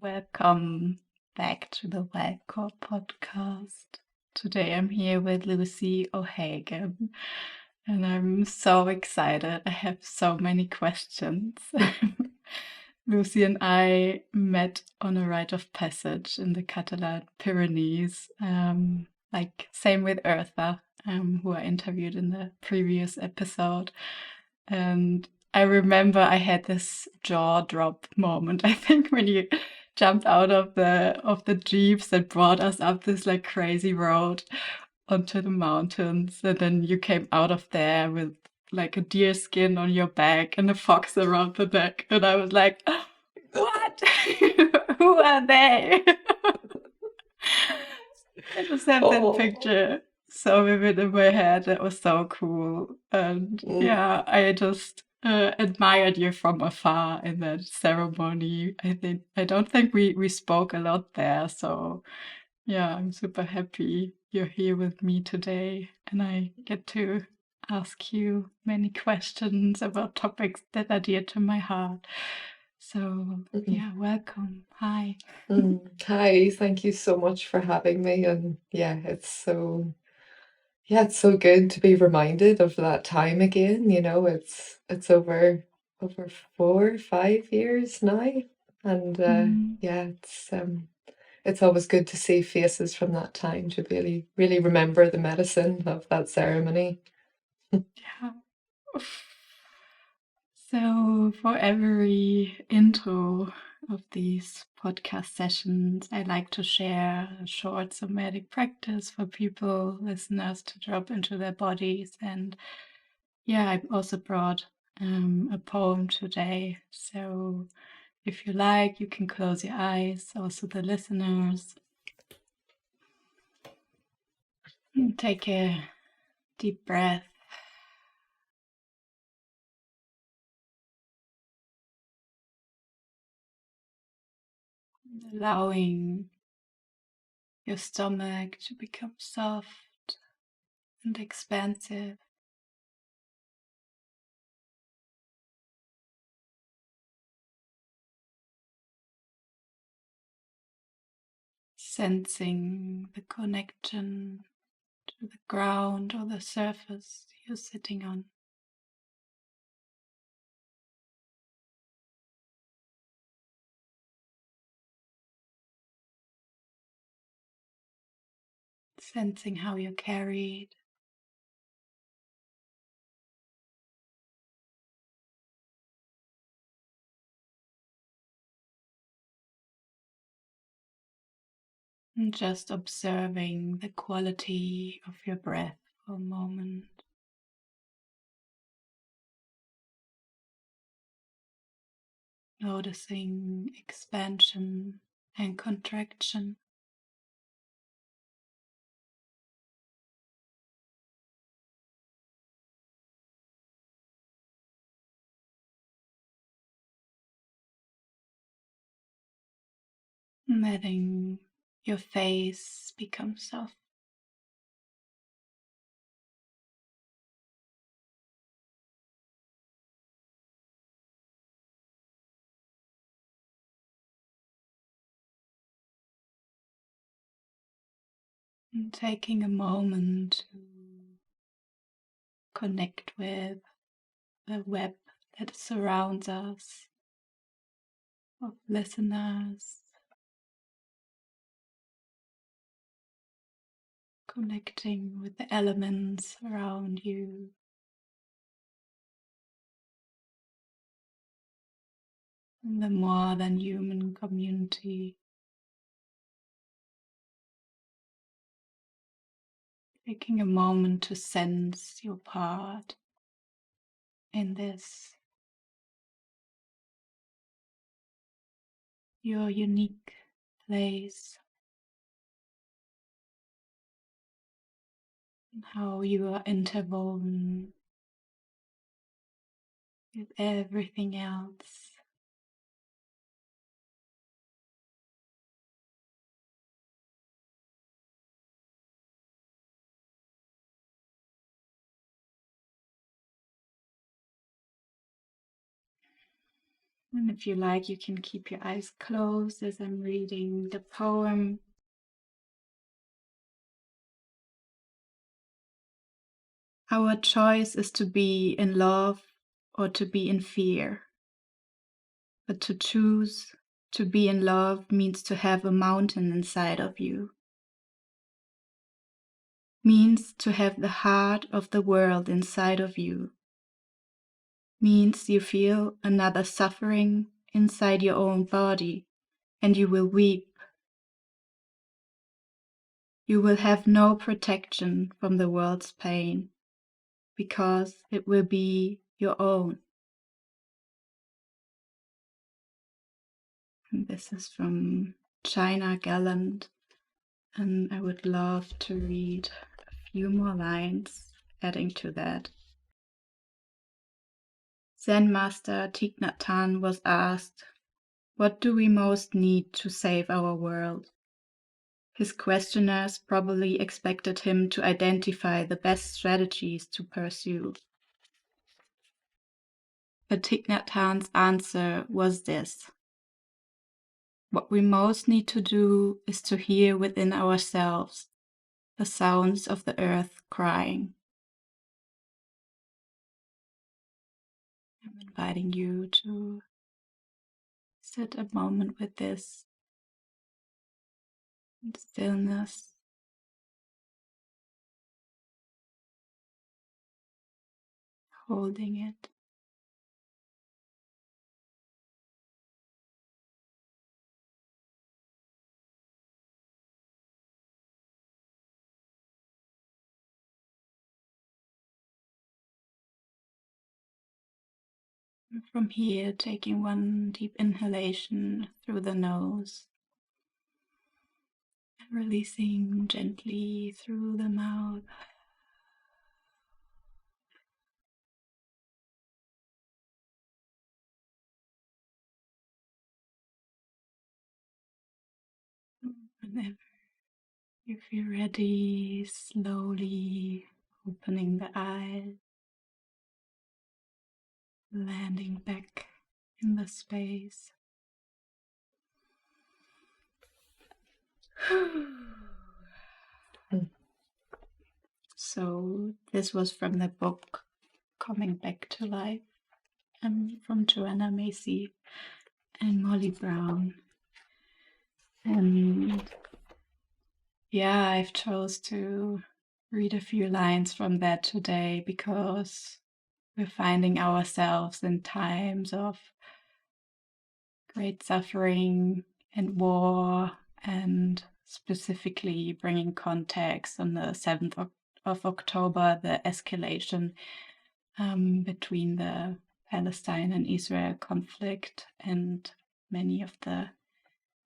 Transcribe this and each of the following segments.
Welcome back to the 𝗿𝗂𝗀 podcast. Today I'm here with 𝗿𝗂𝗀 again, and I'm so excited. I have so many questions. Lucy and I met on a rite of passage in the Catalan Pyrenees, like same with 𝗟𝗂𝗀, who I interviewed in the previous episode. And I remember I had this jaw drop moment, I think, when you jumped out of the jeeps that brought us up this like crazy road onto the mountains, and then you came out of there with like a deer skin on your back and a fox around the neck, and I was like, what? Who are they? I just have that picture so vivid in my head. That was so cool. And yeah, I just admired you from afar in that ceremony. I don't think we spoke a lot there. So yeah, I'm super happy you're here with me today, and I get to ask you many questions about topics that are dear to my heart. So yeah, welcome. Hi. Hi, thank you so much for having me. And yeah, it's so good to be reminded of that time again. You know, it's over 4 or 5 years now. And yeah, it's always good to see faces from that time to really, really remember the medicine of that ceremony. Yeah. So for every intro of these podcast sessions, I like to share a short somatic practice for people, listeners, to drop into their bodies. And yeah, I also brought a poem today. So if you like, you can close your eyes, also the listeners. And take a deep breath. Allowing your stomach to become soft and expansive. Sensing the connection to the ground or the surface you're sitting on. Sensing how you're carried. And just observing the quality of your breath for a moment. Noticing expansion and contraction. Letting your face become soft. And taking a moment to connect with the web that surrounds us, of listeners, connecting with the elements around you. In the more than human community. Taking a moment to sense your part in this, your unique place, and how you are interwoven with everything else. And if you like, you can keep your eyes closed as I'm reading the poem. Our choice is to be in love or to be in fear. But to choose to be in love means to have a mountain inside of you. Means to have the heart of the world inside of you. Means you feel another suffering inside your own body and you will weep. You will have no protection from the world's pain because it will be your own. And this is from China Gallant, and I would love to read a few more lines adding to that. Zen Master Thich Nhat Hanh was asked, "What do we most need to save our world?" His questioners probably expected him to identify the best strategies to pursue. But Thich Nhat Hanh's answer was this: what we most need to do is to hear within ourselves the sounds of the earth crying. I'm inviting you to sit a moment with this in stillness. Holding it. And from here, taking one deep inhalation through the nose and releasing gently through the mouth. Whenever you feel ready, slowly opening the eyes, landing back in the space. So this was from the book Coming Back to Life, from Joanna Macy and Molly Brown. And yeah, I've chose to read a few lines from that today because we're finding ourselves in times of great suffering and war, and specifically bringing context on the 7th of October, the escalation between the Palestine and Israel conflict, and many of the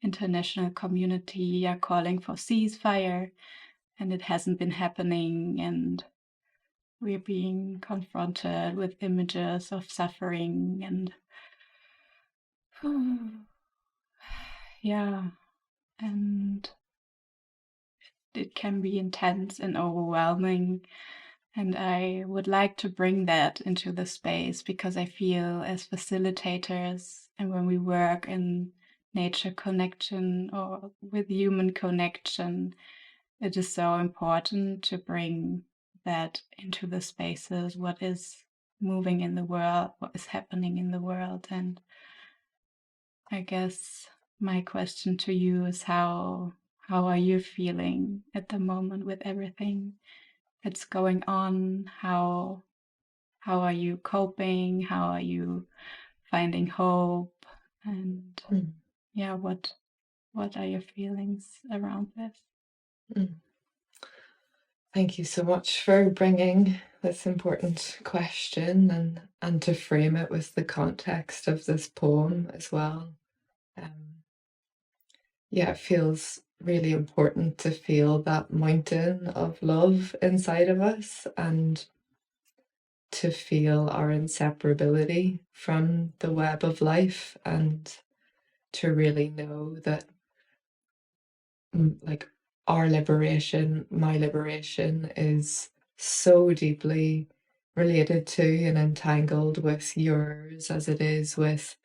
international community are calling for ceasefire, and it hasn't been happening, and we're being confronted with images of suffering and yeah, and it can be intense and overwhelming. And I would like to bring that into the space because I feel as facilitators and when we work in nature connection or with human connection, it is so important to bring that into the spaces, what is moving in the world, what is happening in the world. And I guess my question to you is how are you feeling at the moment with everything that's going on? How are you coping? How are you finding hope? And yeah, what are your feelings around this? Thank you so much for bringing this important question and to frame it with the context of this poem as well. Yeah, it feels really important to feel that mountain of love inside of us and to feel our inseparability from the web of life, and to really know that like our liberation, my liberation, is so deeply related to and entangled with yours as it is with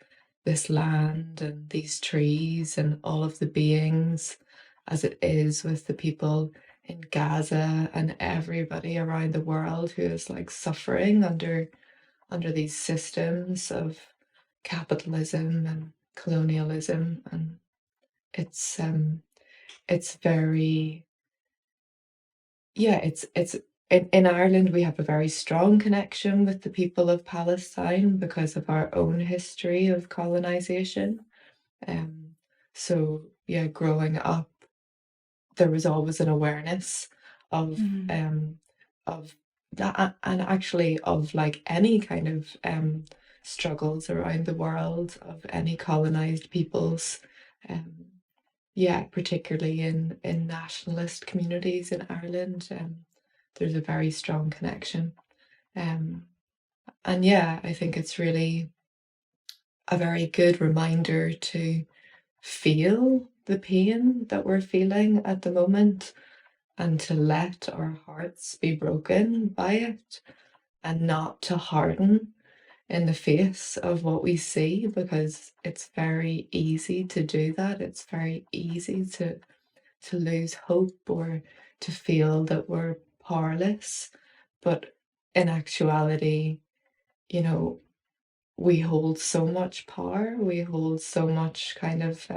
this land and these trees and all of the beings, as it is with the people in Gaza and everybody around the world who is like suffering under these systems of capitalism and colonialism. And it's very, yeah, it's in Ireland we have a very strong connection with the people of Palestine because of our own history of colonization. So yeah, growing up, there was always an awareness of that, and actually of like any kind of struggles around the world of any colonized peoples. Yeah, particularly in nationalist communities in Ireland, there's a very strong connection. And yeah, I think it's really a very good reminder to feel the pain that we're feeling at the moment and to let our hearts be broken by it and not to harden in the face of what we see, because it's very easy to do that. It's very easy to lose hope or to feel that we're powerless. But in actuality, you know, we hold so much power. We hold so much kind of,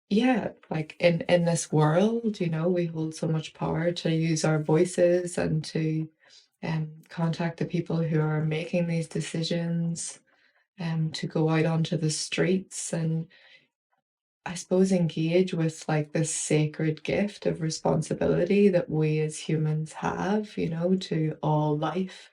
yeah, like in this world, you know, we hold so much power to use our voices and to contact the people who are making these decisions, to go out onto the streets and I suppose engage with like this sacred gift of responsibility that we as humans have, you know, to all life.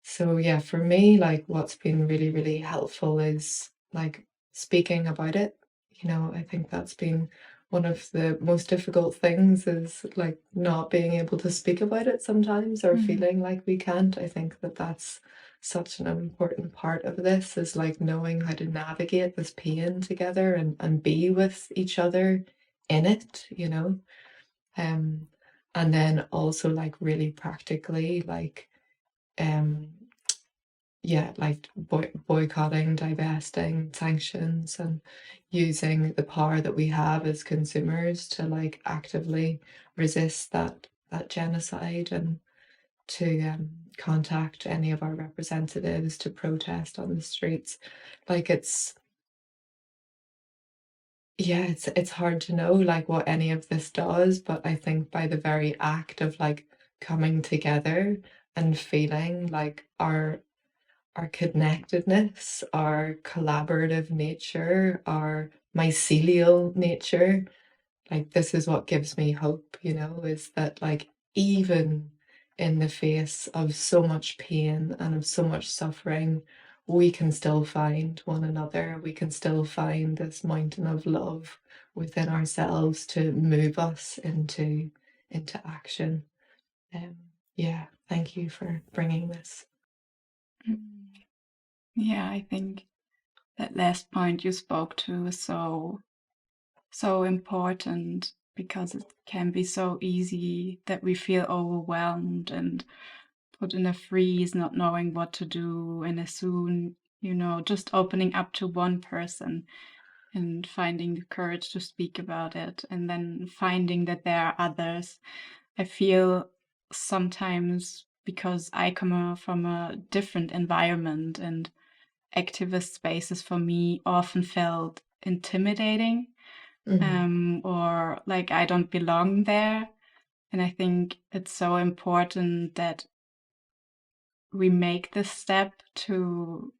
So yeah, for me, like what's been really, really helpful is like speaking about it. You know, I think that's been one of the most difficult things, is like not being able to speak about it sometimes, or feeling like we can't. I think that that's such an important part of this, is like knowing how to navigate this pain together and be with each other in it, you know. And then also like really practically, like yeah, like boycotting, divesting, sanctions, and using the power that we have as consumers to like actively resist that genocide, and to contact any of our representatives, to protest on the streets. Like it's hard to know like what any of this does, but I think by the very act of like coming together and feeling like our connectedness, our collaborative nature, our mycelial nature, like this is what gives me hope, you know, is that like even in the face of so much pain and of so much suffering, we can still find one another. We can still find this mountain of love within ourselves to move us into action. Yeah, thank you for bringing this. Yeah, I think that last point you spoke to is so important, because it can be so easy that we feel overwhelmed and put in a freeze, not knowing what to do, and as soon, you know, just opening up to one person and finding the courage to speak about it, and then finding that there are others. I feel sometimes, because I come from a different environment, and activist spaces for me often felt intimidating, or like I don't belong there. And I think it's so important that we make this step to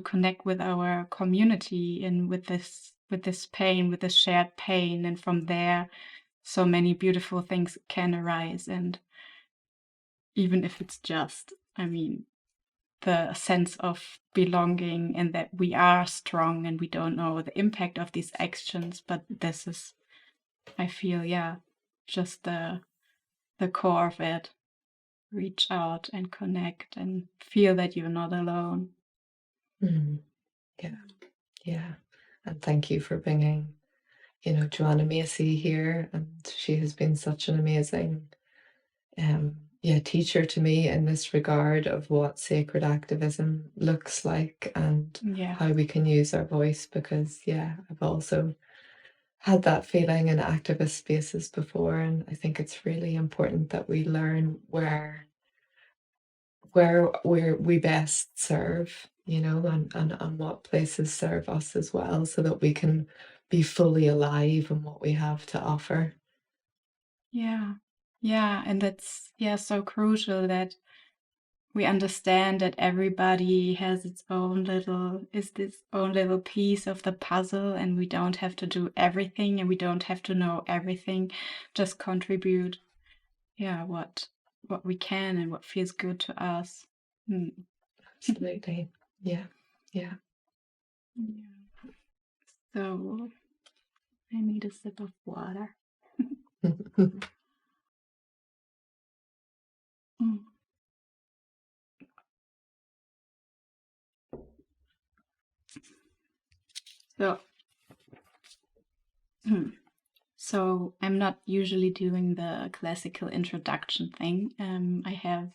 connect with our community, and with this pain, with this shared pain, and from there so many beautiful things can arise. And even if it's just, I mean, the sense of belonging, and that we are strong, and we don't know the impact of these actions, but this is, I feel, just the core of it. Reach out and connect and feel that you're not alone. Yeah, and thank you for bringing, you know, 𝗿𝗲𝘀𝗶𝘁𝗶𝗵 here, and she has been such an amazing teacher to me in this regard of what sacred activism looks like and how we can use our voice, because I've also had that feeling in activist spaces before, and I think it's really important that we learn where we best serve, and what places serve us as well, so that we can be fully alive in what we have to offer. And that's so crucial that we understand that everybody has its own little piece of the puzzle, and we don't have to do everything, and we don't have to know everything. Just contribute, what we can and what feels good to us. Absolutely, yeah. So I need a sip of water. So I'm not usually doing the classical introduction thing. I have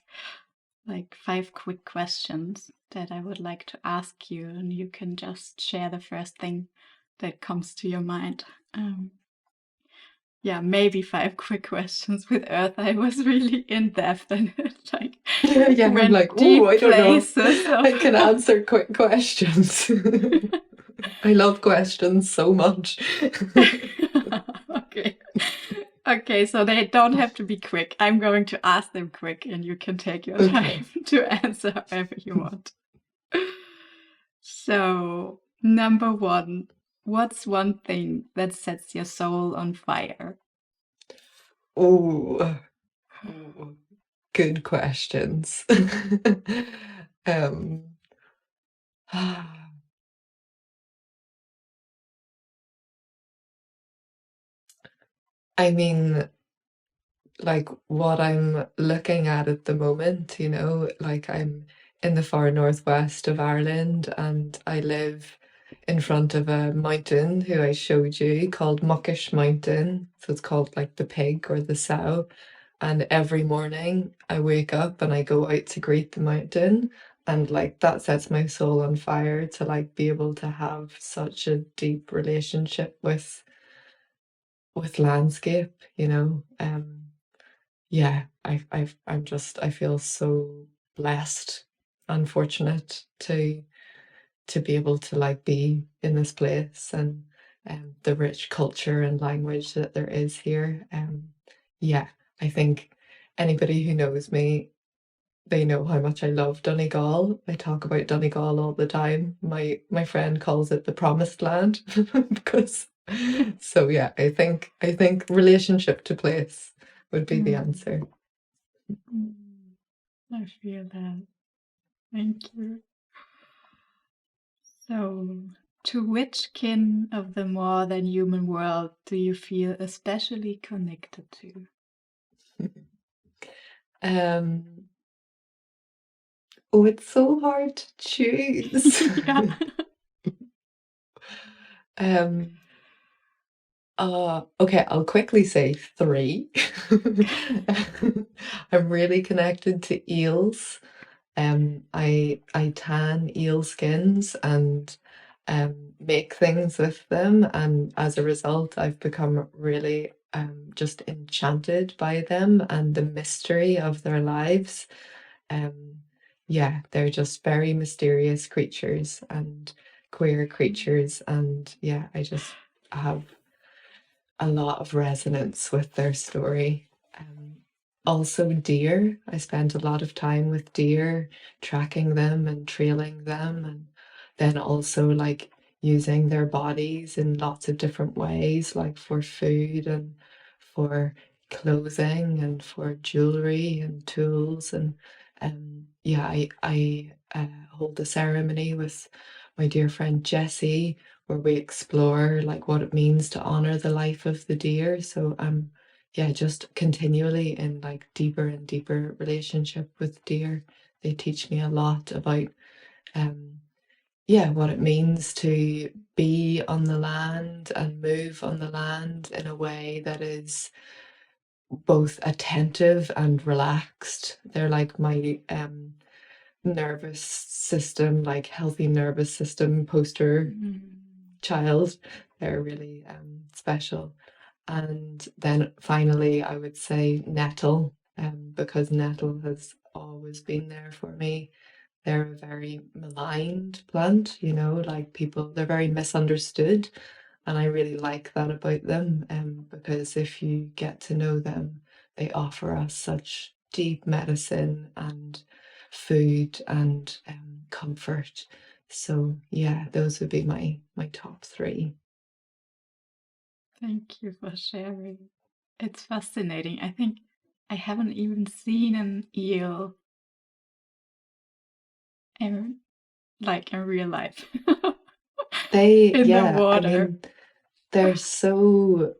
like 5 quick questions that I would like to ask you, and you can just share the first thing that comes to your mind. Maybe 5 quick questions. With Earth, I was really in depth and like I'm like, ooh, I don't know. I can answer quick questions. I love questions so much. Okay, so they don't have to be quick. I'm going to ask them quick, and you can take your time to answer however you want. So, number 1, what's one thing that sets your soul on fire? Oh, good questions. I mean, like what I'm looking at the moment, like I'm in the far northwest of Ireland, and I live in front of a mountain who I showed you called 𝗂𝗶𝘁𝗵 mountain. So it's called like the pig or the sow. And every morning I wake up and I go out to greet the mountain, and like that sets my soul on fire to like be able to have such a deep relationship with landscape, I feel so blessed and fortunate to be able to like be in this place, and the rich culture and language that there is here. I think anybody who knows me, they know how much I love Donegal. I talk about Donegal all the time. My friend calls it the promised land because so I think relationship to place would be the answer. I feel that. Thank you. So, to which kin of the more than human world do you feel especially connected to? It's so hard to choose. Okay, I'll quickly say 3. I'm really connected to eels. I tan eel skins and make things with them, and as a result I've become really just enchanted by them and the mystery of their lives. They're just very mysterious creatures and queer creatures, and I just have a lot of resonance with their story. Also deer. I spent a lot of time with deer, tracking them and trailing them, and then also like using their bodies in lots of different ways, like for food and for clothing and for jewelry and tools. And I hold a ceremony with my dear friend Jessie where we explore like what it means to honor the life of the deer. So I'm just continually in like deeper and deeper relationship with deer. They teach me a lot about what it means to be on the land and move on the land in a way that is both attentive and relaxed. They're like my nervous system, like healthy nervous system poster child. They're really special. And then finally, I would say nettle, because nettle has always been there for me. They're a very maligned plant, you know, like people, they're very misunderstood. And I really like that about them, because if you get to know them, they offer us such deep medicine and food and comfort. So yeah, those would be my top three. Thank you for sharing. It's fascinating. I think I haven't even seen an eel in real life. In the water. I mean, they're so,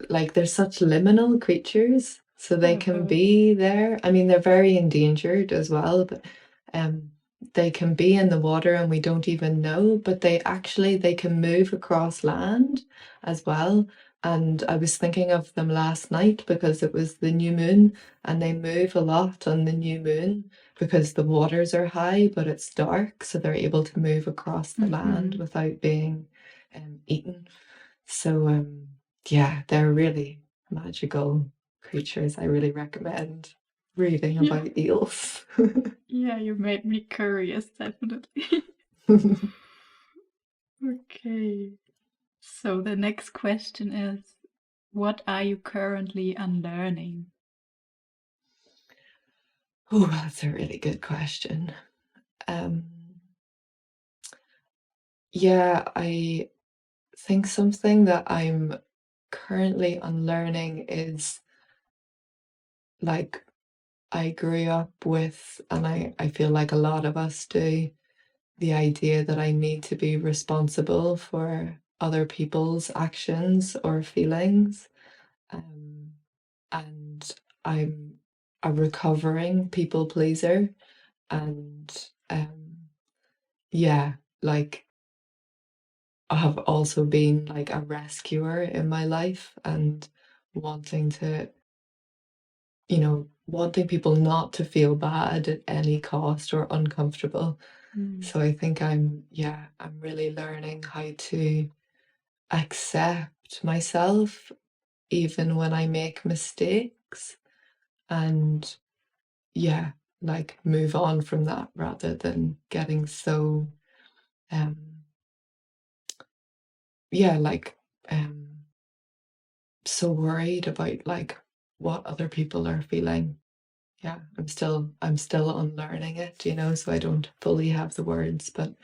like, they're such liminal creatures, so they can be there. I mean, they're very endangered as well, but they can be in the water and we don't even know, but they can move across land as well. And I was thinking of them last night because it was the new moon, and they move a lot on the new moon because the waters are high, but it's dark, so they're able to move across the land without being eaten. So yeah, they're really magical creatures. I really recommend reading about eels. Yeah, you made me curious, definitely. Okay. So the next question is, what are you currently unlearning? Oh, that's a really good question. Yeah, I think something that I'm currently unlearning is, like, I grew up with, and I feel like a lot of us do, the idea that I need to be responsible for other people's actions or feelings. And I'm a recovering people pleaser. And yeah, like, I have also been like a rescuer in my life and wanting to, wanting people not to feel bad at any cost or uncomfortable. So I think I'm really learning how to accept myself even when I make mistakes, and like move on from that rather than getting so so worried about like what other people are feeling. Yeah, I'm still unlearning it, so I don't fully have the words, but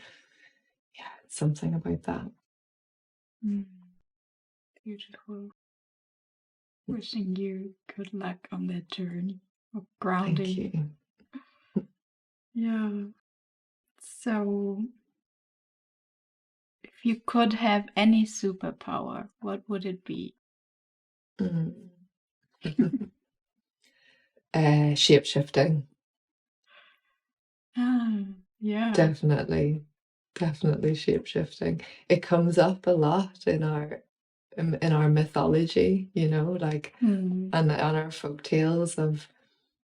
yeah, it's something about that. Beautiful. Wishing you good luck on that journey of grounding. Thank you. Yeah. So, if you could have any superpower, what would it be? Shape-shifting. Yeah. Definitely shape-shifting. It comes up a lot in our mythology, like, and on our folk tales of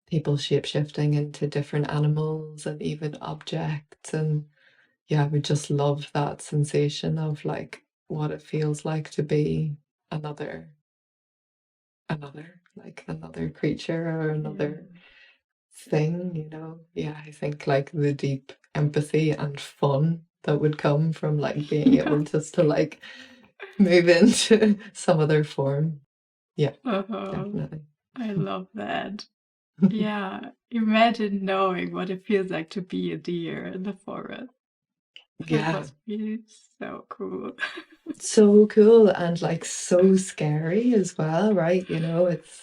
people shape-shifting into different animals and even objects. And yeah, we just love that sensation of like what it feels like to be another creature or another thing. Yeah, I think like the deep empathy and fun that would come from like being able just to like move into some other form. Yeah, definitely. I love that. Yeah, imagine knowing what it feels like to be a deer in the forest. That must be so cool. So cool, and like so scary as well, right? It's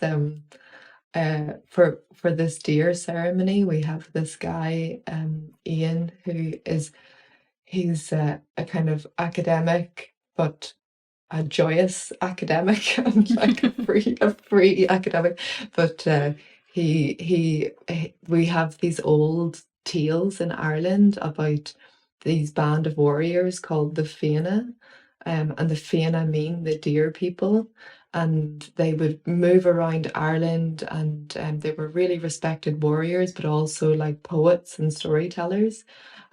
for this deer ceremony, we have this guy, Ian, he's a kind of academic, but a joyous academic and like a free academic. But we have these old tales in Ireland about these band of warriors called the 𝗲𝗂, and the Fianna mean the deer people, and they would move around Ireland, and they were really respected warriors, but also like poets and storytellers,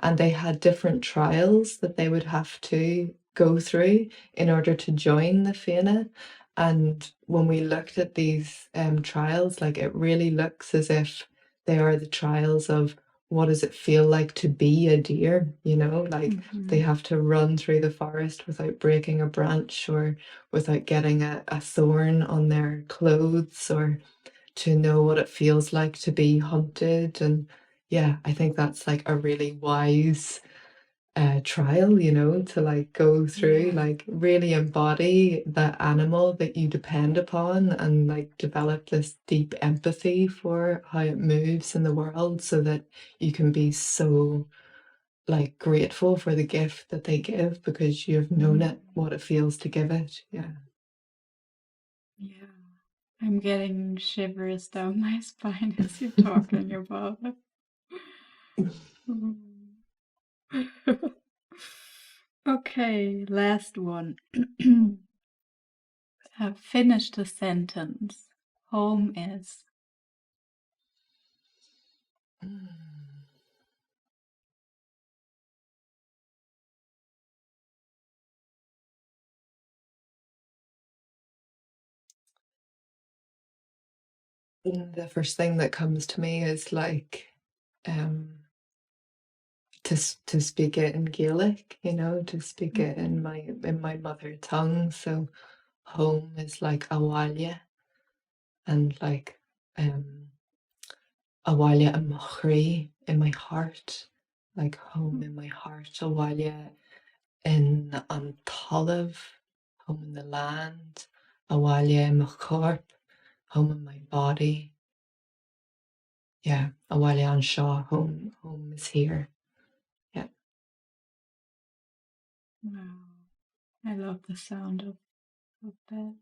and they had different trials that they would have to go through in order to join the Fianna. And when we looked at these trials, like it really looks as if they are the trials of what does it feel like to be a deer, you know, like they have to run through the forest without breaking a branch or without getting a thorn on their clothes, or to know what it feels like to be hunted. And yeah, I think that's like a really wise trial, you know, to like go through, like really embody the animal that you depend upon, and like develop this deep empathy for how it moves in the world, so that you can be so like grateful for the gift that they give because you've known it, what it feels to give it. Yeah. I'm getting shivers down my spine as you're talking about it. Okay, last one. Finish the sentence. Home is. The first thing that comes to me is like to speak it in Gaelic, you know, to speak it in my mother tongue. So home is like 𝗿𝗂𝘀𝘀𝘆𝗀, and like 𝗿𝗂𝗰𝘆 in my heart, like home in my heart, 𝗿𝗂𝘀𝘀 in 𝗿𝗂𝘰𝘆, home in the land, 𝗿𝗂𝘀𝘀 in my corp, home in my body. Yeah, 𝗿𝗂𝘰𝘆 home is here. Yeah. Wow. I love the sound of that.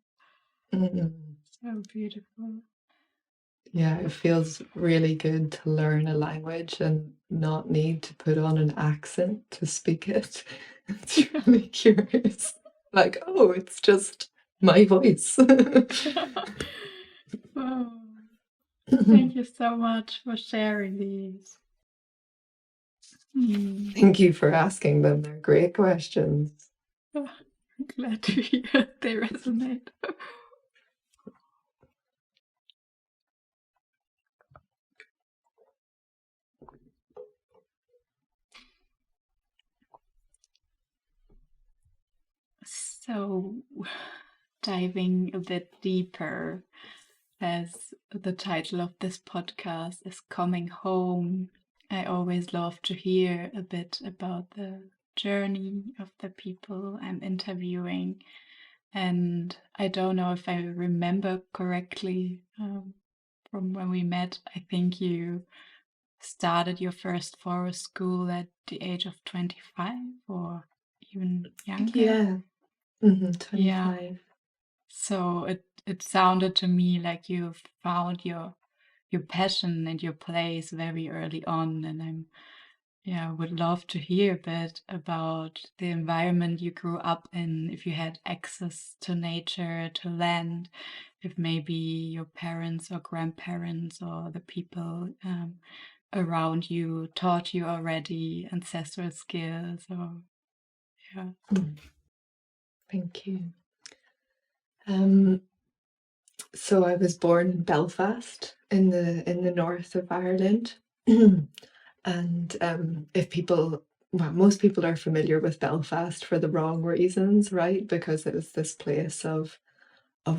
So beautiful. Yeah, it feels really good to learn a language and not need to put on an accent to speak it. It's really curious. Like, oh, it's just my voice. Oh, thank you so much for sharing these. Thank you for asking them. They're great questions. I'm glad to hear they resonate. So, diving a bit deeper, as the title of this podcast is Coming Home, I always love to hear a bit about the journey of the people I'm interviewing. And I don't know if I remember correctly from when we met. I think you started your first forest school at the age of 25 or even younger. Yeah. 25. Yeah. So it sounded to me like you found your passion and your place very early on, and would love to hear a bit about the environment you grew up in, if you had access to nature, to land, if maybe your parents or grandparents or the people around you taught you already ancestral skills, or Thank you. So I was born in Belfast in the north of Ireland. And most people are familiar with Belfast for the wrong reasons, right? Because it was this place of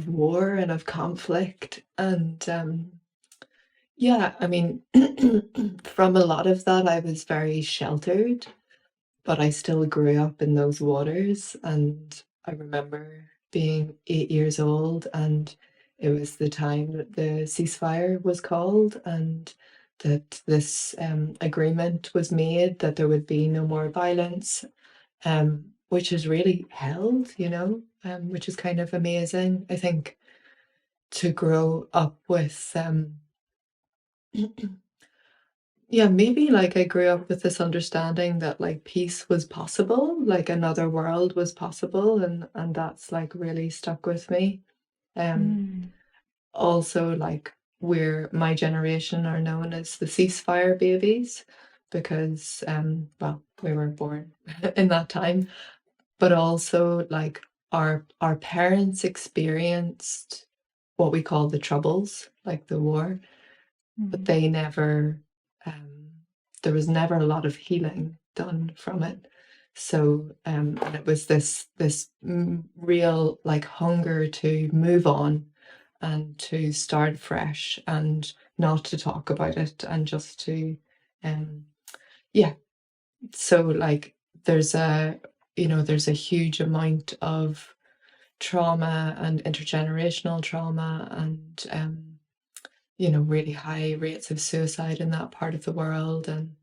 war and of conflict. And yeah, I mean, from a lot of that, I was very sheltered, but I still grew up in those waters. And I remember being 8 years old, and it was the time that the ceasefire was called, and that this agreement was made that there would be no more violence, which is really held, you know, which is kind of amazing. I think to grow up with, yeah, maybe like I grew up with this understanding that like peace was possible, like another world was possible, and that's like really stuck with me. Um, Mm. Also, like my generation are known as the ceasefire babies because well, we were born in that time, but also like our parents experienced what we call the troubles, like the war, but they never there was never a lot of healing done from it. So and it was this real like hunger to move on and to start fresh and not to talk about it and just to yeah. So like there's a there's a huge amount of trauma and intergenerational trauma and really high rates of suicide in that part of the world. And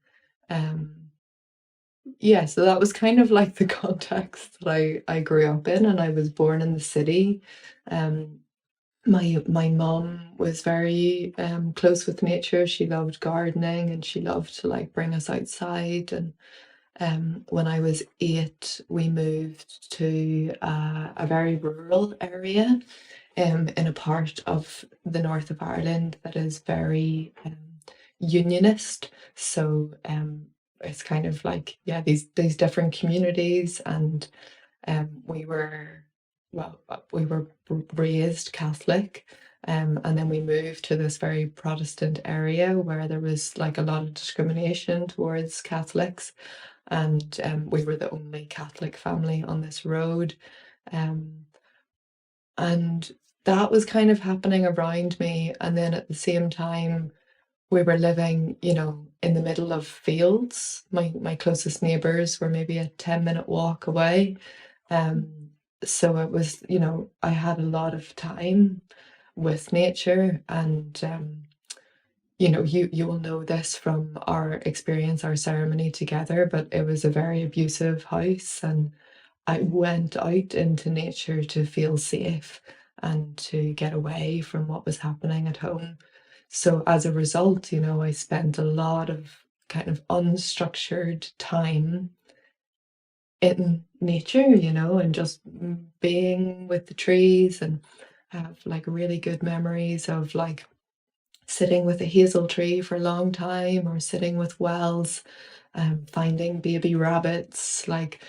yeah, so that was kind of like the context that I grew up in, and I was born in the city. My mum was very close with nature. She loved gardening and she loved to like bring us outside. And when I was 8, we moved to a very rural area in a part of the north of Ireland that is very unionist. So it's kind of like, yeah, these different communities, and we were raised Catholic. And then we moved to this very Protestant area where there was like a lot of discrimination towards Catholics, and we were the only Catholic family on this road. And that was kind of happening around me. And then at the same time, we were living, in the middle of fields. My closest neighbors were maybe a 10-minute walk away. So it was, I had a lot of time with nature. And you will know this from our experience, our ceremony together, but it was a very abusive house, and I went out into nature to feel safe and to get away from what was happening at home. So as a result, I spent a lot of kind of unstructured time in nature, and just being with the trees, and have like really good memories of like sitting with a hazel tree for a long time, or sitting with wells, finding baby rabbits, like,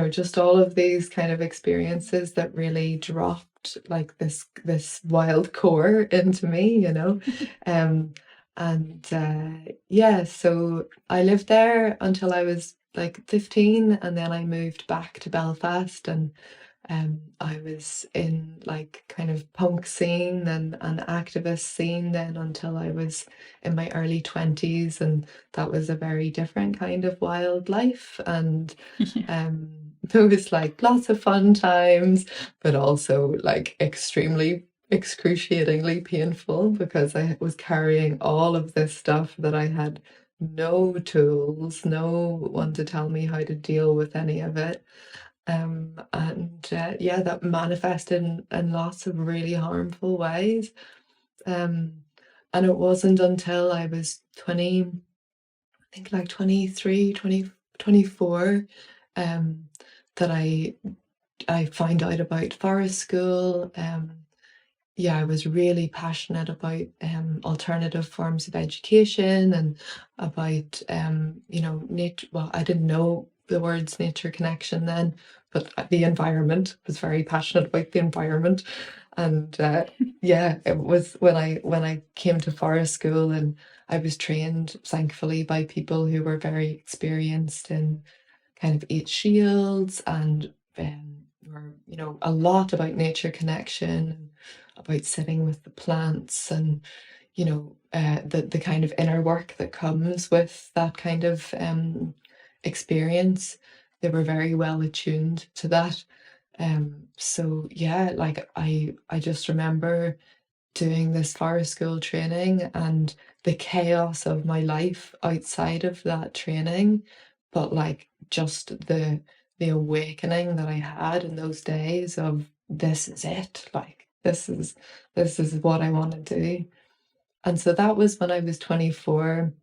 just all of these kind of experiences that really dropped like this wild core into me, yeah, so I lived there until I was like 15, and then I moved back to Belfast, and I was in like kind of punk scene and an activist scene then until I was in my early 20s, and that was a very different kind of wild life. And Yeah. there was like lots of fun times, but also like extremely excruciatingly painful, because I was carrying all of this stuff that I had no tools, no one to tell me how to deal with any of it. Yeah, that manifested in lots of really harmful ways. And it wasn't until I was 20, I think like 23, 20, 24, that I found out about forest school. Yeah, I was really passionate about alternative forms of education, and about nature. Well, I didn't know the words nature connection then, but the environment. Was very passionate about the environment. And yeah, it was when I came to forest school, and I was trained thankfully by people who were very experienced in kind of ate shields, and were a lot about nature connection, about sitting with the plants, and the kind of inner work that comes with that kind of experience. They were very well attuned to that. So yeah, like I just remember doing this forest school training, and the chaos of my life outside of that training, but like just the awakening that I had in those days of, this is it, like this is what I want to do. And so that was when I was 24.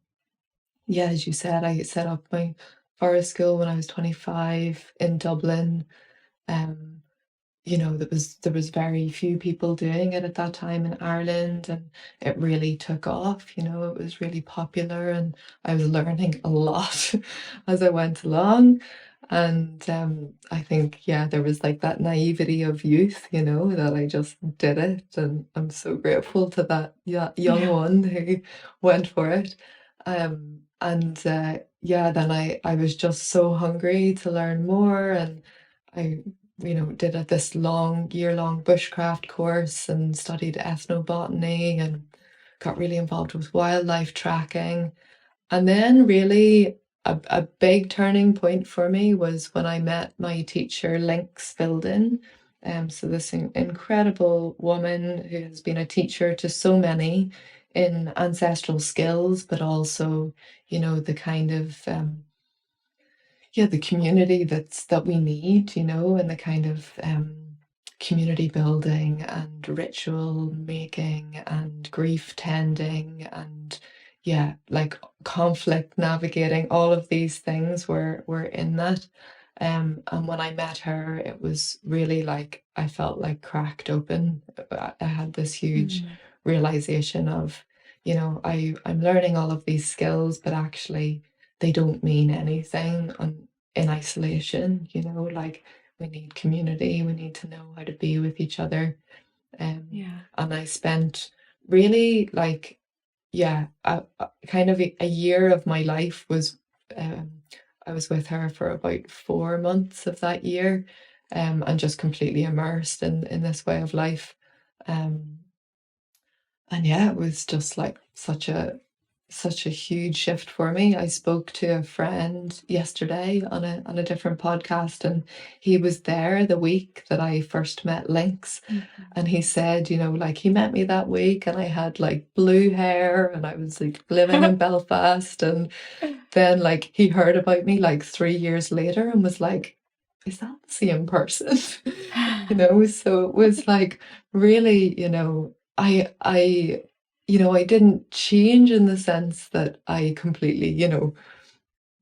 yeah, as you said, I set up my forest school when I was 25 in Dublin. Um, there was very few people doing it at that time in Ireland, and it really took off. It was really popular, and I was learning a lot as I went along. And I think, yeah, there was like that naivety of youth, that I just did it, and I'm so grateful to that young Yeah. one who went for it. And yeah, then I was just so hungry to learn more, and I did this year-long bushcraft course and studied ethnobotany and got really involved with wildlife tracking. And then really a big turning point for me was when I met my teacher, 𝗿𝗂𝘀𝗀𝘀. So this incredible woman who has been a teacher to so many in ancestral skills, but also, the kind of the community that we need, and the kind of community building and ritual making and grief tending and like conflict navigating. All of these things were in that. And when I met her, it was really like I felt like cracked open. I had this huge realization of, I'm learning all of these skills, but actually they don't mean anything in isolation. Like we need community, we need to know how to be with each other. Yeah. And I spent really like, kind of a year of my life was, I was with her for about 4 months of that year, and just completely immersed in this way of life. And yeah, it was just like such a huge shift for me. I spoke to a friend yesterday on a different podcast, and he was there the week that I first met Lynx. And he said, like he met me that week and I had like blue hair and I was like living in Belfast. And then like he heard about me like 3 years later and was like, is that the same person? So it was like really, I didn't change in the sense that I completely,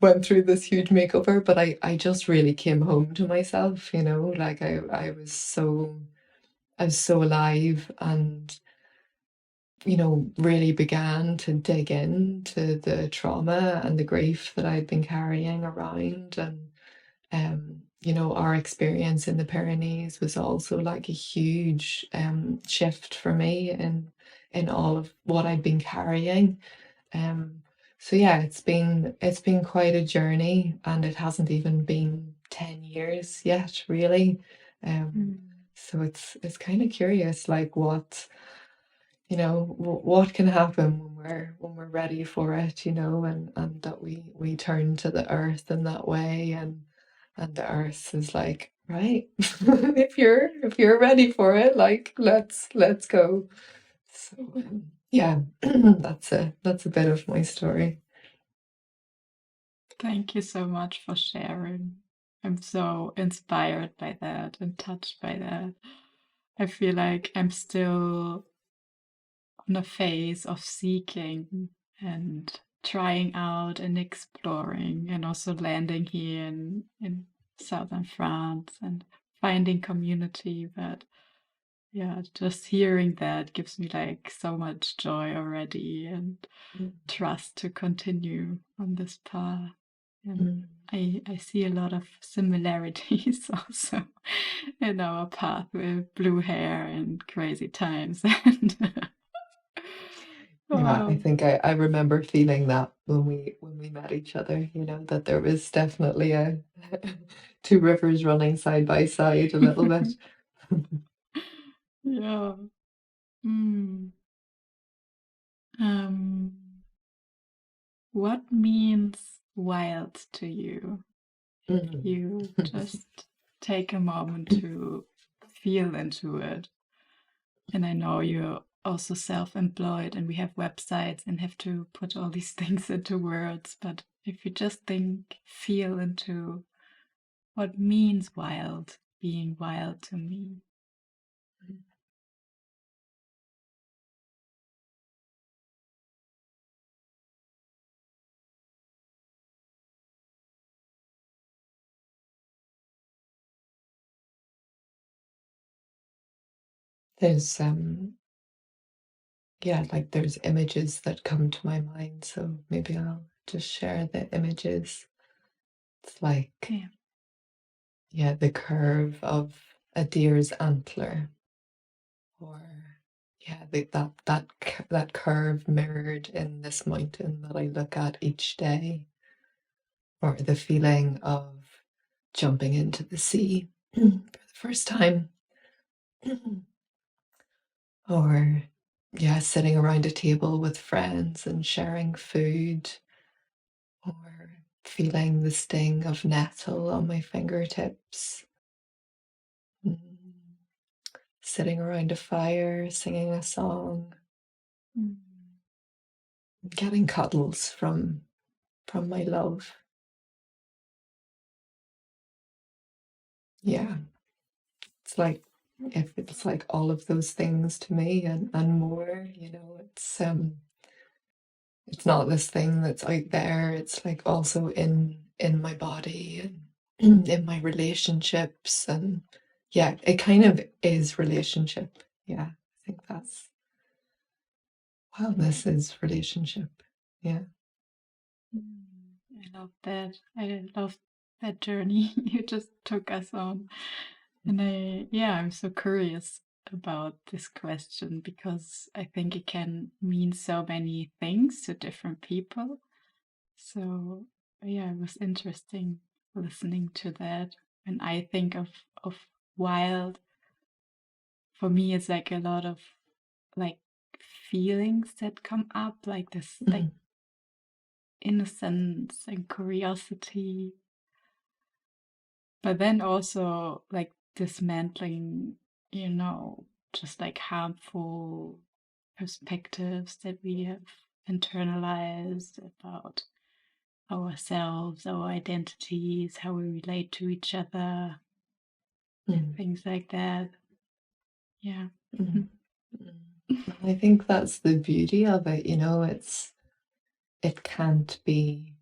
went through this huge makeover, but I just really came home to myself, like I was so alive and, really began to dig into the trauma and the grief that I'd been carrying around. And, our experience in the Pyrenees was also like a huge shift for me in all of what I'd been carrying. So yeah, it's been quite a journey, and it hasn't even been 10 years yet, really. So it's kind of curious, like what can happen when we're ready for it, and that we turn to the earth in that way, and the earth is like, right, if you're ready for it, like let's go. So yeah, that's a bit of my story. Thank you so much for sharing. I'm so inspired by that and touched by that. I feel like I'm still on a phase of seeking and trying out and exploring, and also landing here in southern France and finding community. But yeah, just hearing that gives me like so much joy already and trust to continue on this path. And I see a lot of similarities also in our path with blue hair and crazy times. And Yeah, I wow. think I remember feeling that when we met each other, that there was definitely a two rivers running side by side a little bit. Yeah. Mm. Um, what means wild to you? You just take a moment to feel into it. And I know you're also self-employed and we have websites and have to put all these things into words. But if you just feel into what means being wild to me. There's like there's images that come to my mind, so maybe I'll just share the images. It's like the curve of a deer's antler, or that curve mirrored in this mountain that I look at each day, or the feeling of jumping into the sea for the first time, or sitting around a table with friends and sharing food, or feeling the sting of nettle on my fingertips, sitting around a fire, singing a song, getting cuddles from my love. Yeah, it's like all of those things to me and more. It's not this thing that's out there. It's like also in my body and in my relationships, and it kind of is relationship. I think that's this is relationship. I love that. I love that journey you just took us on. And I'm so curious about this question, because I think it can mean so many things to different people. So it was interesting listening to that. When I think of wild, for me it's like a lot of like feelings that come up, like this like innocence and curiosity, but then also like dismantling, just like harmful perspectives that we have internalized about ourselves, our identities, how we relate to each other, things like that. I think that's the beauty of it. It can't be,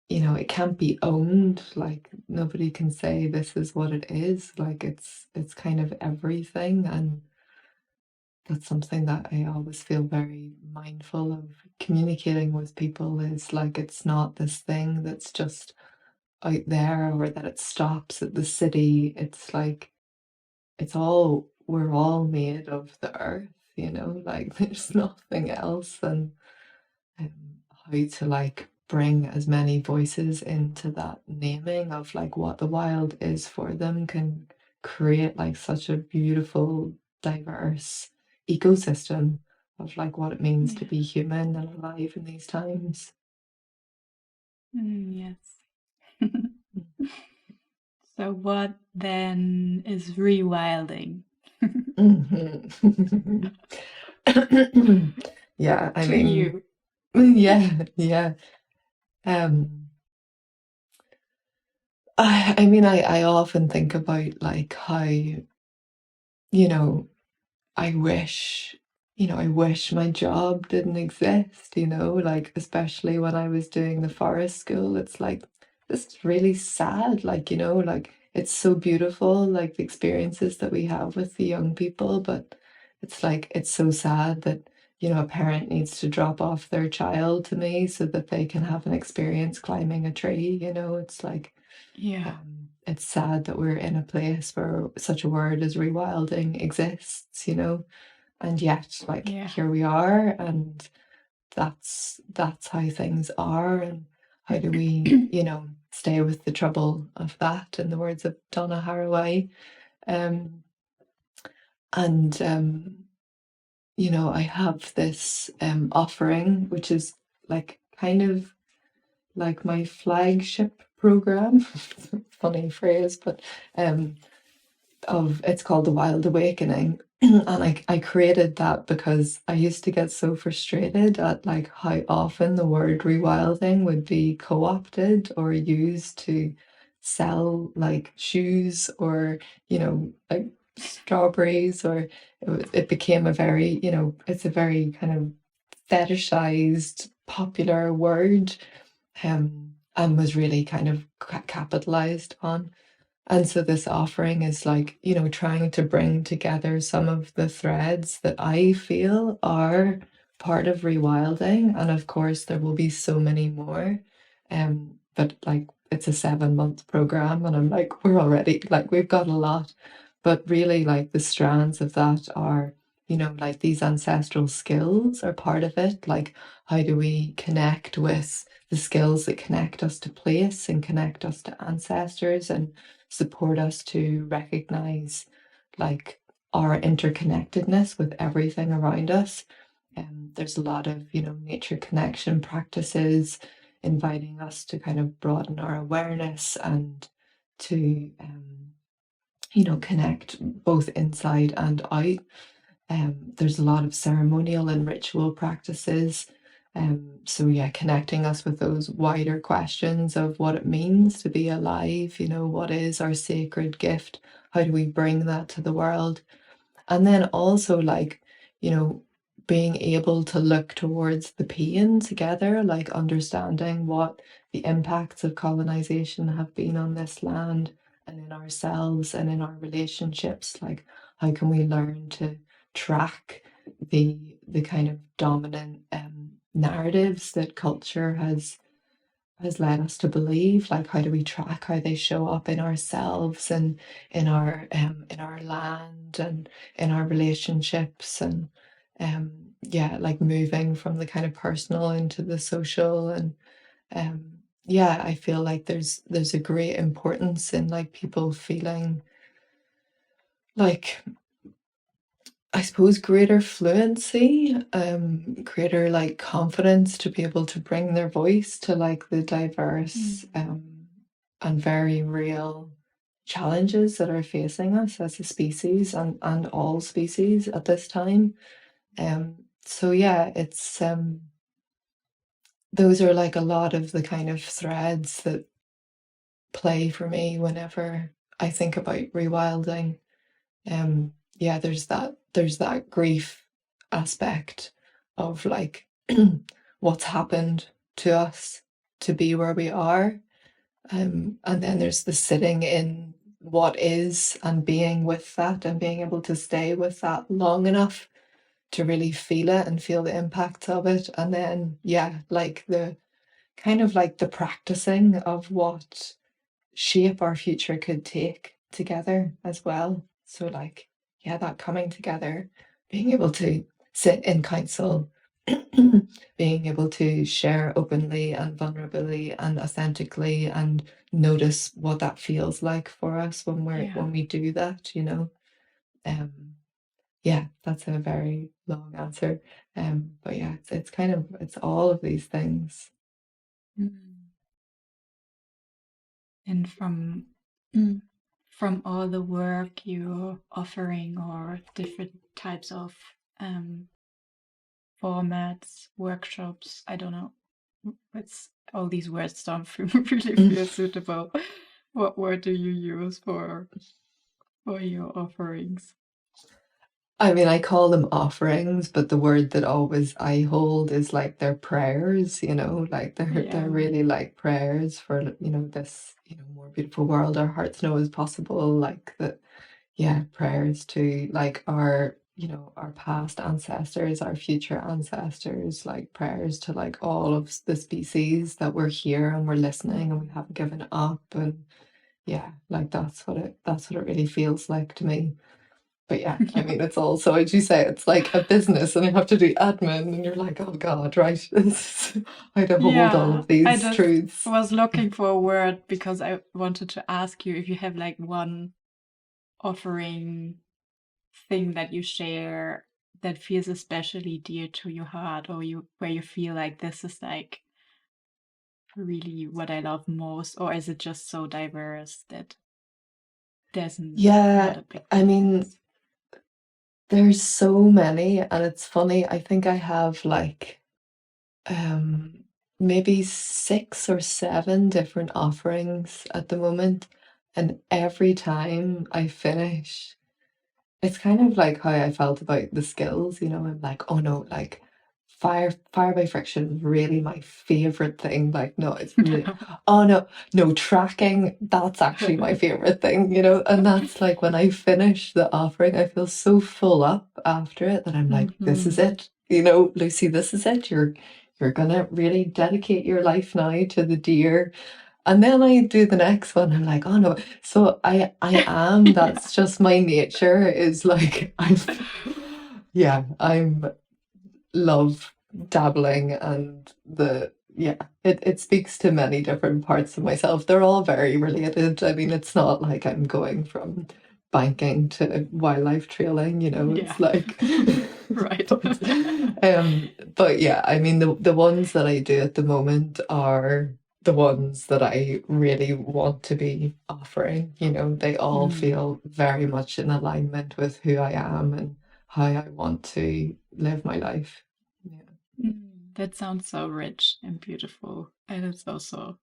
it can't be owned. Like nobody can say this is what it is. Like it's kind of everything, and that's something that I always feel very mindful of communicating with people, is like it's not this thing that's just out there, or that it stops at the city. It's like we're all made of the earth, like there's nothing else. And how to like bring as many voices into that naming of like what the wild is for them can create like such a beautiful, diverse ecosystem of like what it means to be human and alive in these times. Yes. So what then is rewilding? Yeah, I To mean, you. yeah. I mean, I often think about like how, I wish my job didn't exist, like especially when I was doing the forest school. It's like, this is really sad, like, like it's so beautiful, like the experiences that we have with the young people, but it's like, it's so sad that, a parent needs to drop off their child to me so that they can have an experience climbing a tree, it's like, it's sad that we're in a place where such a word as rewilding exists, and yet like here we are, and that's how things are. And how do we stay with the trouble of that, in the words of 𝗿𝗲𝘀𝗶𝗵. I have this offering, which is like kind of like my flagship program. Funny phrase, but it's called the Wild Awakening. And I created that because I used to get so frustrated at like how often the word rewilding would be co-opted or used to sell like shoes, or like strawberries, or it became a very it's a very kind of fetishized popular word, and was really kind of capitalized on. And so this offering is like, you know, trying to bring together some of the threads that I feel are part of rewilding. And of course, there will be so many more. But like, it's a 7-month program, and I'm like, we're already, like, we've got a lot. But really, like, the strands of that are, you know, like these ancestral skills are part of it. Like, how do we connect with the skills that connect us to place and connect us to ancestors and support us to recognize like our interconnectedness with everything around us. There's a lot of, you know, nature connection practices inviting us to kind of broaden our awareness and to, you know, connect both inside and out. There's a lot of ceremonial and ritual practices. So yeah, connecting us with those wider questions of what it means to be alive, you know, what is our sacred gift? How do we bring that to the world? And then also like, you know, being able to look towards the pain together, like understanding what the impacts of colonization have been on this land and in ourselves and in our relationships. Like, how can we learn to track the kind of dominant narratives that culture has led us to believe? Like, how do we track how they show up in ourselves and in our land and in our relationships, and yeah, like moving from the kind of personal into the social. And yeah, I feel like there's a great importance in like people feeling like, I suppose, greater fluency, greater like confidence to be able to bring their voice to like the diverse and very real challenges that are facing us as a species and all species at this time. So yeah, it's those are like a lot of the kind of threads that play for me whenever I think about rewilding. Yeah, there's that grief aspect of like what's happened to us to be where we are. And then there's the sitting in what is and being with that and being able to stay with that long enough to really feel it and feel the impacts of it. And then, yeah, like the kind of like the practicing of what shape our future could take together as well. So like, yeah, that coming together, being able to sit in council, being able to share openly and vulnerably and authentically and notice what that feels like for us when we do that, you know. Yeah, that's a very long answer. But yeah, it's kind of, it's all of these things. And from all the work you're offering or different types of formats, workshops, I don't know, it's all these words don't really feel suitable. What word do you use for your offerings? I mean, I call them offerings, but the word that always I hold is like they're prayers, you know, like they're really like prayers for, you know, this, you know, more beautiful world our hearts know is possible. Like that, yeah, prayers to like our, you know, our past ancestors, our future ancestors, like prayers to like all of the species that we're here and we're listening and we haven't given up. And yeah, like that's what it really feels like to me. But yeah, I mean, it's also, as you say, it's like a business and you have to do admin and you're like, oh God, right? How to hold all of these truths. I was looking for a word because I wanted to ask you if you have like one offering thing that you share that feels especially dear to your heart, or where you feel like this is like really what I love most, or is it just so diverse that there's not a big difference? I mean, there's so many, and it's funny, I think I have like maybe 6 or 7 different offerings at the moment, and every time I finish, it's kind of like how I felt about the skills, you know. I'm like, oh no, like fire by friction, really my favorite thing. Like, no, it's really, oh no, tracking, that's actually my favorite thing, you know. And that's like when I finish the offering, I feel so full up after it that I'm like, this is it, you know, Lucy, this is it. You're gonna really dedicate your life now to the deer. And then I do the next one. I'm like, oh no. So I am, that's just my nature, is like, I'm love dabbling, and it speaks to many different parts of myself. They're all very related. I mean, it's not like I'm going from biking to wildlife trailing, you know. It's like right. but yeah, I mean, the ones that I do at the moment are the ones that I really want to be offering. You know, they all feel very much in alignment with who I am and how I want to live my life. Yeah. That sounds so rich and beautiful. And it's also,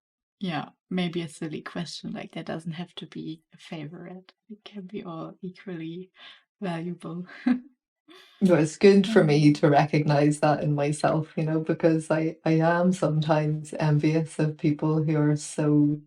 maybe a silly question. Like, there doesn't have to be a favorite. It can be all equally valuable. No, it's good for me to recognize that in myself, you know, because I am sometimes envious of people who are so,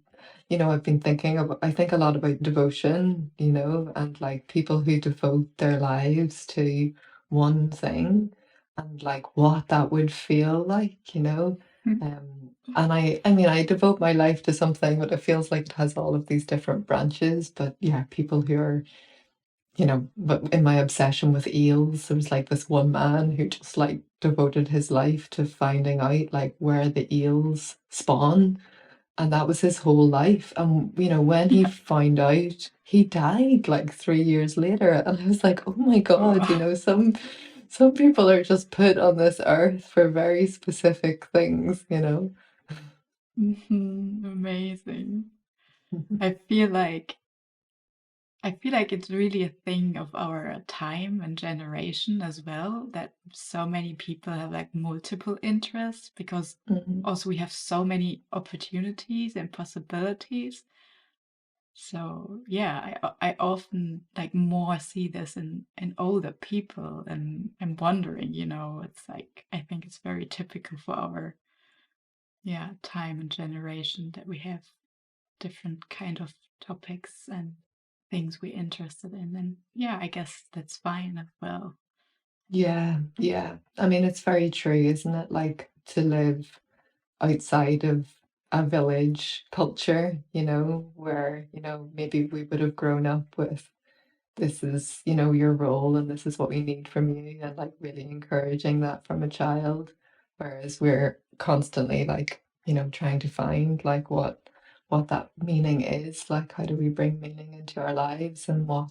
you know, I think a lot about devotion, you know, and like people who devote their lives to one thing and like what that would feel like, you know. And I mean, I devote my life to something, but it feels like it has all of these different branches. But yeah, people who are, you know, but in my obsession with eels, there was like this one man who just like devoted his life to finding out like where the eels spawn. And that was his whole life. And, you know, when he found out, he died like 3 years later. And I was like, oh my God, you know, some people are just put on this earth for very specific things, you know. Amazing. I feel like it's really a thing of our time and generation as well, that so many people have like multiple interests, because also we have so many opportunities and possibilities. So yeah, I often like more see this in older people, and I'm wondering, you know, it's like, I think it's very typical for our time and generation that we have different kind of topics and things we're interested in. And I guess that's fine as well. Yeah. I mean, it's very true, isn't it? Like to live outside of a village culture, you know, where, you know, maybe we would have grown up with, this is, you know, your role and this is what we need from you, and like really encouraging that from a child. Whereas we're constantly like, you know, trying to find like what that meaning is, like how do we bring meaning into our lives, and why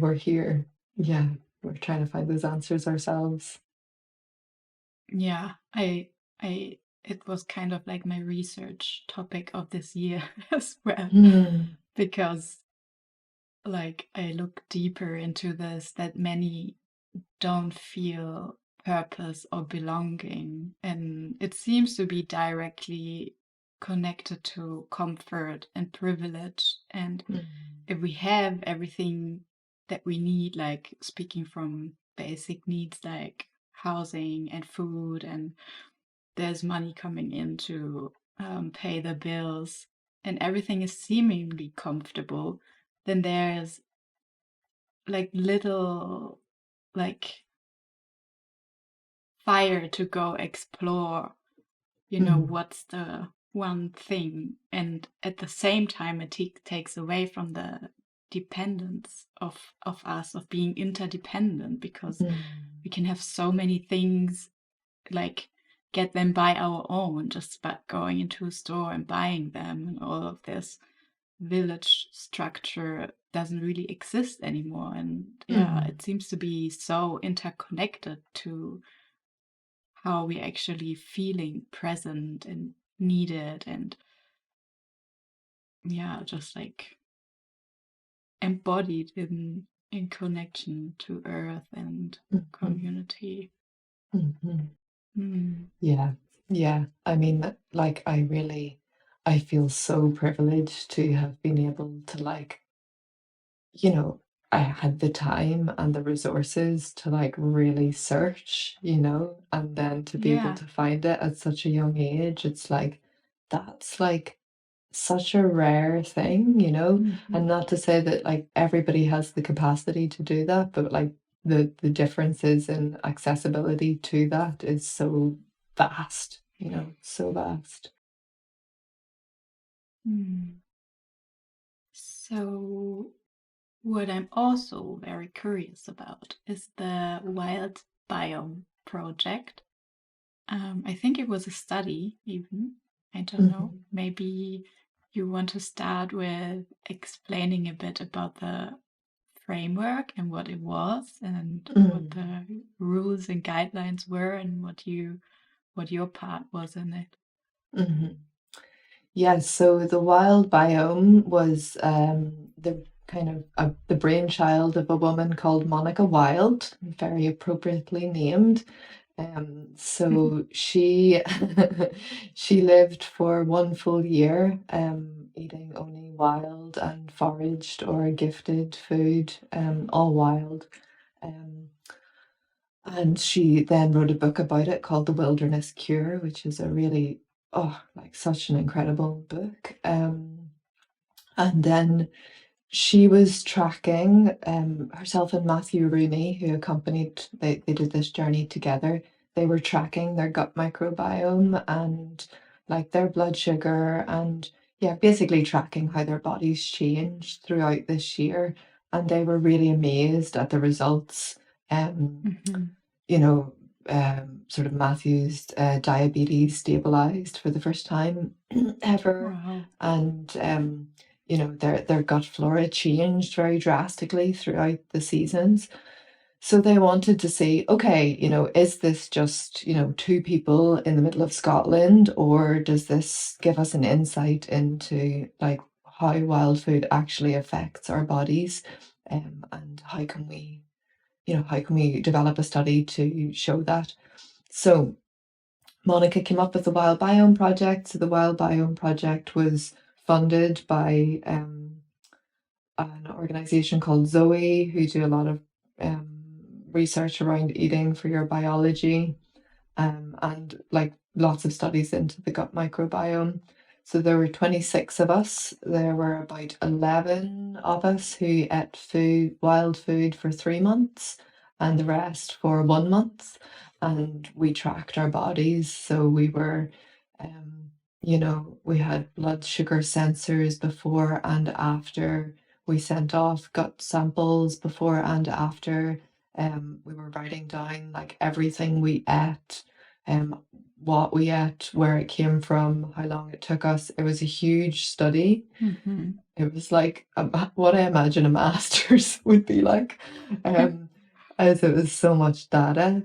we're here. Yeah, we're trying to find those answers ourselves. Yeah, it was kind of like my research topic of this year as well, because like I look deeper into this, that many don't feel purpose or belonging, and it seems to be directly connected to comfort and privilege. And if we have everything that we need, like speaking from basic needs like housing and food, and there's money coming in to pay the bills, and everything is seemingly comfortable, then there's like little like fire to go explore, you know, what's the one thing. And at the same time, it takes away from the dependence of us, of being interdependent, because we can have so many things, like get them by our own, just by going into a store and buying them, and all of this village structure doesn't really exist anymore. And it seems to be so interconnected to how we're actually feeling present and needed, and just like embodied in connection to earth and community. Yeah, I mean, like I feel so privileged to have been able to like, you know, I had the time and the resources to like really search, and then to be able Yeah. to find it at such a young age, it's like that's like such a rare thing, and not to say that like everybody has the capacity to do that, but like the differences in accessibility to that is so vast, so vast. Mm. So what I'm also very curious about is the Wild Biome project. I think it was a study even. I don't know. Maybe you want to start with explaining a bit about the framework and what it was and what the rules and guidelines were and what your part was in it. Yeah, so the Wild Biome was the kind of the brainchild of a woman called Monica Wilde, very appropriately named. So she she lived for 1 full year, eating only wild and foraged or gifted food, all wild. And she then wrote a book about it called The Wilderness Cure, which is a really, like such an incredible book. And then she was tracking herself and Matthew Rooney, who they did this journey together. They were tracking their gut microbiome and like their blood sugar and basically tracking how their bodies changed throughout this year. And they were really amazed at the results. Sort of Matthew's diabetes stabilized for the first time ever. Wow. And their gut flora changed very drastically throughout the seasons. So they wanted to see, okay, is this just, two people in the middle of Scotland, or does this give us an insight into like how wild food actually affects our bodies, and how can we develop a study to show that? So Monica came up with the Wild Biome Project. So the Wild Biome Project was funded by an organization called Zoe, who do a lot of research around eating for your biology, and like lots of studies into the gut microbiome. So there were 26 of us. There were about 11 of us who ate wild food for 3 months, and the rest for 1 month. And we tracked our bodies. So we were, we had blood sugar sensors before and after. We sent off gut samples before and after. We were writing down like everything we ate, what we ate, where it came from, how long it took us. It was a huge study. It was like what I imagine a master's would be like, as it was so much data.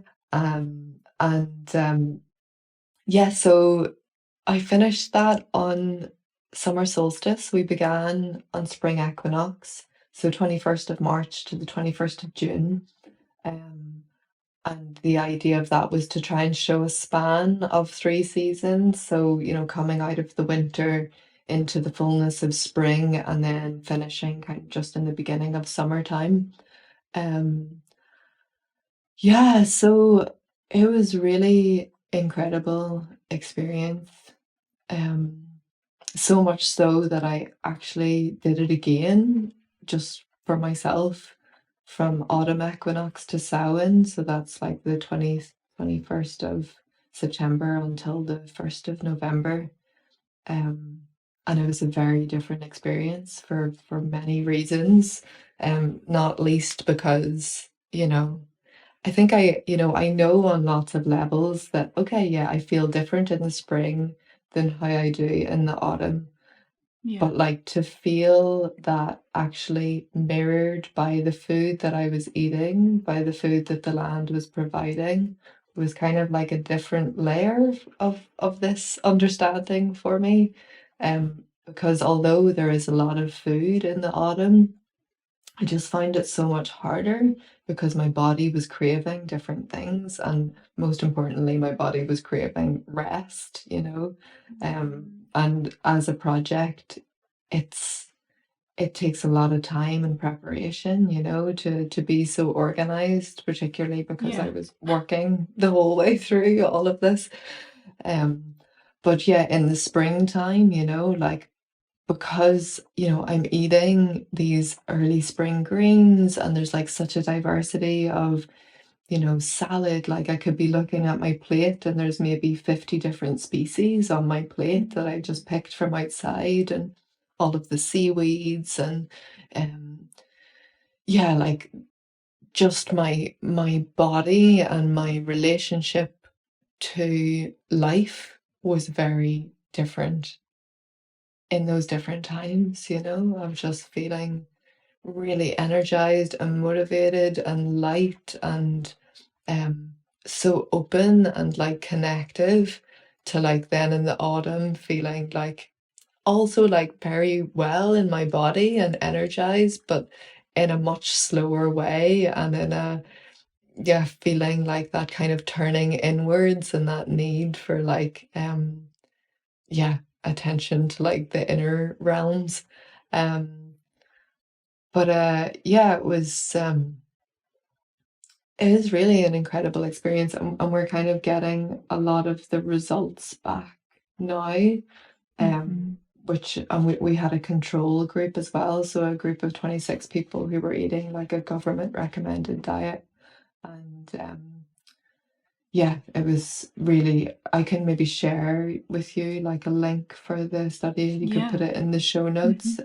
So I finished that on summer solstice. We began on spring equinox, so 21st of March to the 21st of June. And the idea of that was to try and show a span of 3 seasons. So, coming out of the winter into the fullness of spring and then finishing kind of just in the beginning of summertime. So it was really incredible experience. So much so that I actually did it again just for myself from autumn equinox to Samhain. So that's like the 21st of September until the 1st of November. And it was a very different experience for many reasons, not least because, I think I know on lots of levels that, okay, yeah, I feel different in the spring than how I do in the autumn. But like to feel that actually mirrored by the food that I was eating, by the food that the land was providing, was kind of like a different layer of this understanding for me. Because although there is a lot of food in the autumn, I just find it so much harder because my body was craving different things, and most importantly, my body was craving rest, And as a project, it's it takes a lot of time and preparation, you know, to be so organized, particularly because I Yeah. was working the whole way through all of this. But yeah, in the springtime, you know, like, because, you know, I'm eating these early spring greens and there's like such a diversity of, you know, salad. Like, I could be looking at my plate and there's maybe 50 different species on my plate that I just picked from outside, and all of the seaweeds, and yeah, like, just my body and my relationship to life was very different in those different times, you know. I'm just feeling really energized and motivated and light, and so open and like connective, to like then in the autumn feeling like also like very well in my body and energized, but in a much slower way, and in a, yeah, feeling like that kind of turning inwards and that need for like yeah, attention to like the inner realms. But yeah, it is really an incredible experience, and we're kind of getting a lot of the results back now. Mm-hmm. Which, and we had a control group as well, so a group of 26 people who were eating like a government recommended diet. And yeah, it was really, I can maybe share with you like a link for the study. You could put Yeah. it in the show Mm-hmm. notes.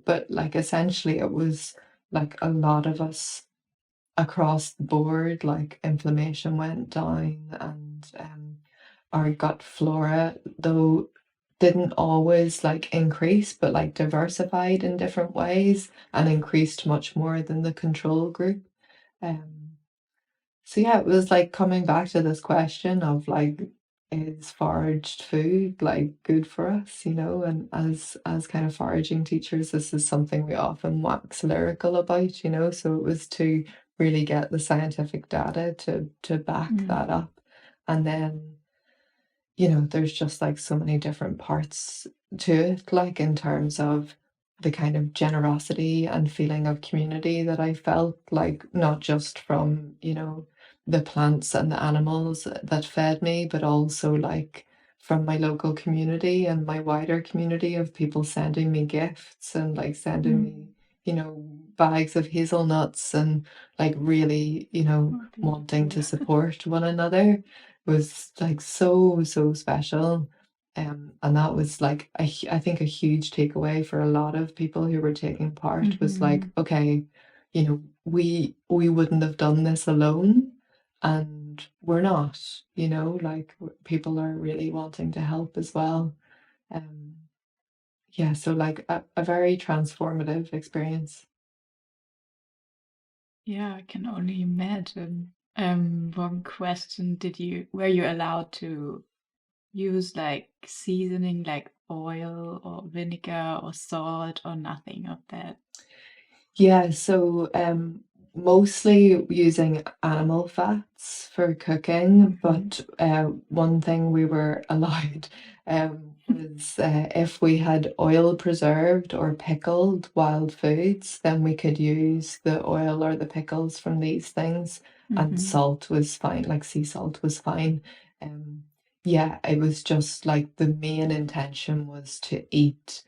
But like essentially it was like a lot of us across the board, like inflammation went down, and our gut flora, though, didn't always like increase, but like diversified in different ways and increased much more than the control group. Um, so yeah, it was like coming back to this question of like, is foraged food like good for us, you know? And as kind of foraging teachers, this is something we often wax lyrical about, you know. So it was to really get the scientific data to back that up. And then, you know, there's just like so many different parts to it, like in terms of the kind of generosity and feeling of community that I felt, like not just from, you know, the plants and the animals that fed me, but also like from my local community and my wider community of people sending me gifts and like sending me, you know, bags of hazelnuts, and like really, you know, Oh, wanting beautiful. to support one another was like so, so special. And that was like I think a huge takeaway for a lot of people who were taking part was like, Mm-hmm. okay, you know, we wouldn't have done this alone, and we're not, you know, like people are really wanting to help as well. Um, yeah, so like a very transformative experience. Yeah, I can only imagine. One question, were you allowed to use like seasoning like oil or vinegar or salt or nothing of that? Yeah, so mostly using animal fats for cooking, Mm-hmm. but one thing we were allowed was if we had oil preserved or pickled wild foods, then we could use the oil or the pickles from these things, and Mm-hmm. salt was fine, like sea salt was fine. Um, yeah, it was just like the main intention was to eat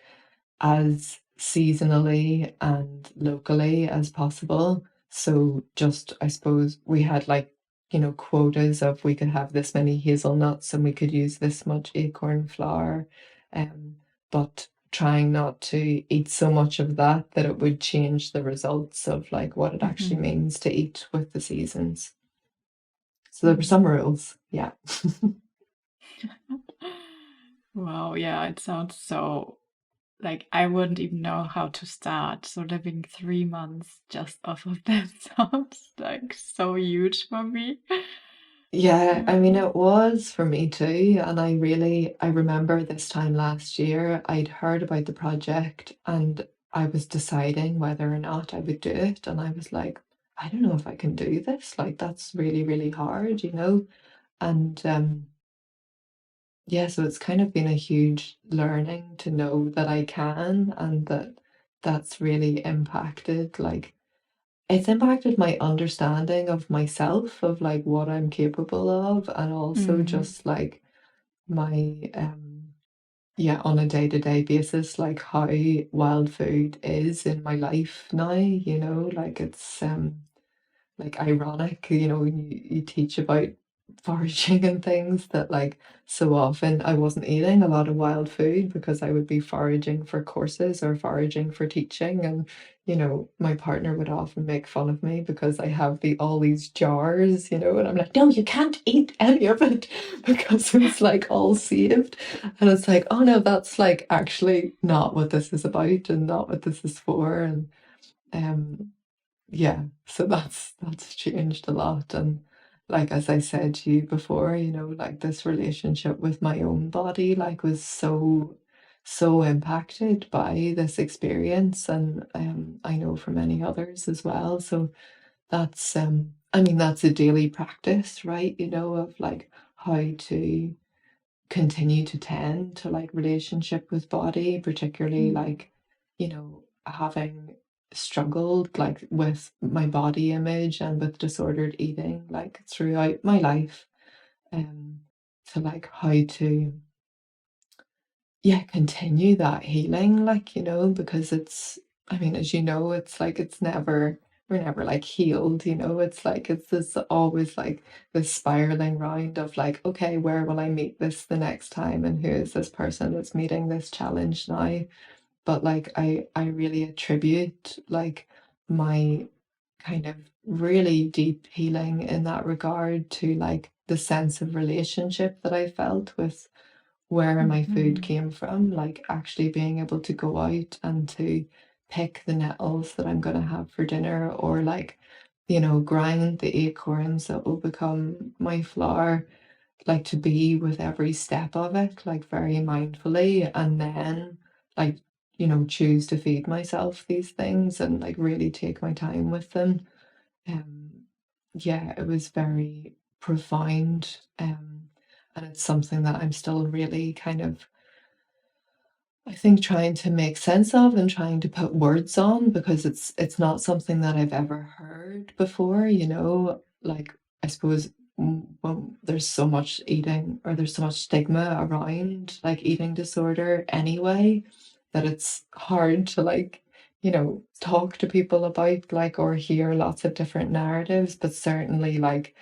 as seasonally and locally as possible. So just, I suppose we had like, you know, quotas of we could have this many hazelnuts and we could use this much acorn flour. Um, but trying not to eat so much of that that it would change the results of like what it actually Mm-hmm. means to eat with the seasons. So there were some rules, yeah. Wow, yeah, it sounds so like I wouldn't even know how to start. So living 3 months just off of that sounds like so huge for me. Yeah, I mean, Yeah. it was for me too. And I remember this time last year, I'd heard about the project and I was deciding whether or not I would do it. And I was like, I don't know if I can do this. Like, that's really, really hard, you know? And yeah, so it's kind of been a huge learning to know that I can, and that that's really impacted, like, it's impacted my understanding of myself, of like what I'm capable of, and also just like my yeah, on a day-to-day basis, like how wild food is in my life now, you know, like it's like ironic, you know, when you teach about foraging and things, that like so often I wasn't eating a lot of wild food because I would be foraging for courses or foraging for teaching. And you know, my partner would often make fun of me because I have all these jars, you know, and I'm like, no, you can't eat any of it because it's like all saved. And it's like, oh no, that's like actually not what this is about and not what this is for. And um yeah, so that's changed a lot. And like, as I said to you before, you know, like this relationship with my own body like was so impacted by this experience, and I know for many others as well. So that's I mean, that's a daily practice, right, you know, of like how to continue to tend to like relationship with body, particularly like, you know, having struggled like with my body image and with disordered eating like throughout my life, um to like how to, yeah, continue that healing, like, you know, because it's, I mean, as you know, it's like it's never, we're never like healed, you know, it's like it's this always like this spiraling round of like, okay, where will I meet this the next time, and who is this person that's meeting this challenge now? But like I really attribute like my kind of really deep healing in that regard to like the sense of relationship that I felt with where my food came from, like actually being able to go out and to pick the nettles that I'm going to have for dinner, or like, you know, grind the acorns that will become my flour, like to be with every step of it, like very mindfully, and then like, you know, choose to feed myself these things and like really take my time with them. Um, yeah, it was very profound. And it's something that I'm still really kind of, I think, trying to make sense of and trying to put words on, because it's not something that I've ever heard before, you know, like I suppose when there's so much eating, or there's so much stigma around like eating disorder anyway, that it's hard to like, you know, talk to people about like, or hear lots of different narratives. But certainly like,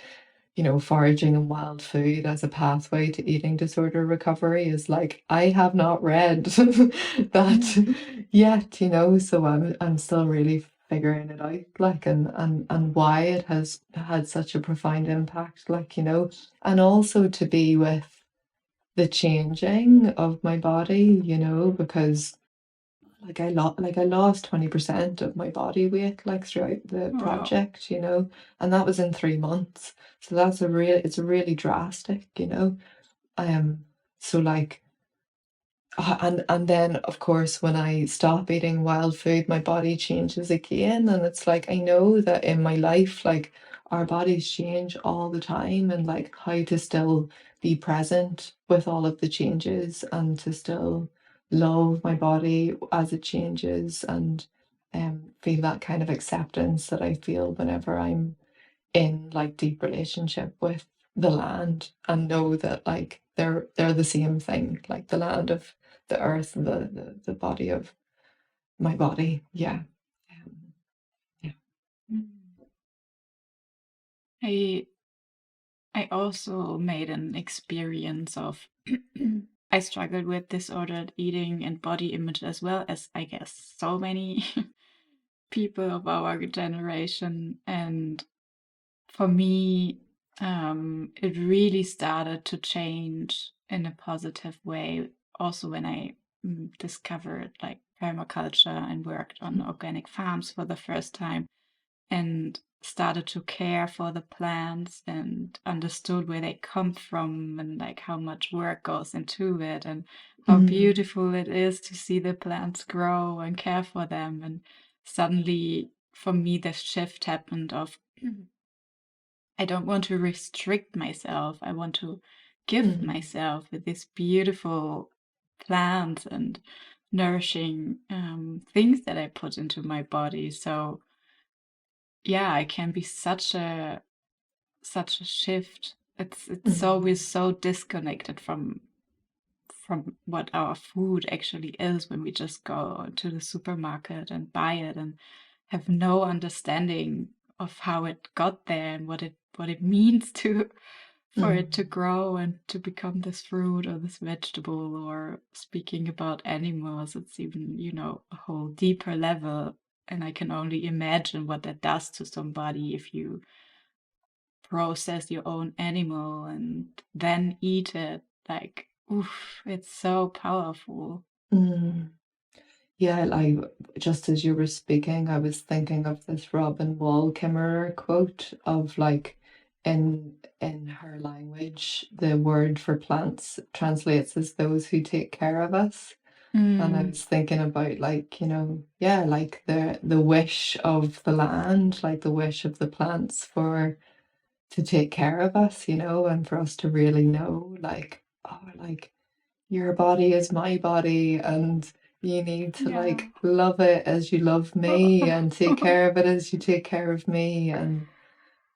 you know, foraging and wild food as a pathway to eating disorder recovery is like, I have not read that yet, you know, so I'm still really figuring it out, like, and why it has had such a profound impact, like, you know, and also to be with the changing of my body, you know, because like I lost 20% of my body weight like throughout the Wow. project, you know, and that was in 3 months. So that's it's really drastic, you know. So like, and then of course when I stop eating wild food, my body changes again, and it's like I know that in my life, like our bodies change all the time, and like how to still be present with all of the changes and to still love my body as it changes, and feel that kind of acceptance that I feel whenever I'm in like deep relationship with the land, and know that like they're the same thing, like the land of the earth and the body of my body. Yeah. Yeah. I I also made an experience of I struggled with disordered eating and body image, as well as I guess so many people of our generation. And for me, it really started to change in a positive way. Also, when I discovered like permaculture and worked on organic farms for the first time, and started to care for the plants and understood where they come from, and like how much work goes into it, and how beautiful it is to see the plants grow and care for them. And suddenly for me the shift happened of I don't want to restrict myself. I want to give myself with these beautiful plants and nourishing things that I put into my body. So yeah, it can be such a shift. It's so we're so disconnected from what our food actually is when we just go to the supermarket and buy it and have no understanding of how it got there and what it means to for it to grow and to become this fruit or this vegetable. Or speaking about animals, it's even, a whole deeper level. And I can only imagine what that does to somebody if you process your own animal and then eat it. Like, oof, it's so powerful. Yeah, like just as you were speaking, I was thinking of this 𝗪𝘆𝘀 quote of like in her language, the word for plants translates as those who take care of us. And I was thinking about like, like the wish of the land, like the wish of the plants to take care of us, and for us to really know like, oh, like your body is my body and you need to like love it as you love me and take care of it as you take care of me. And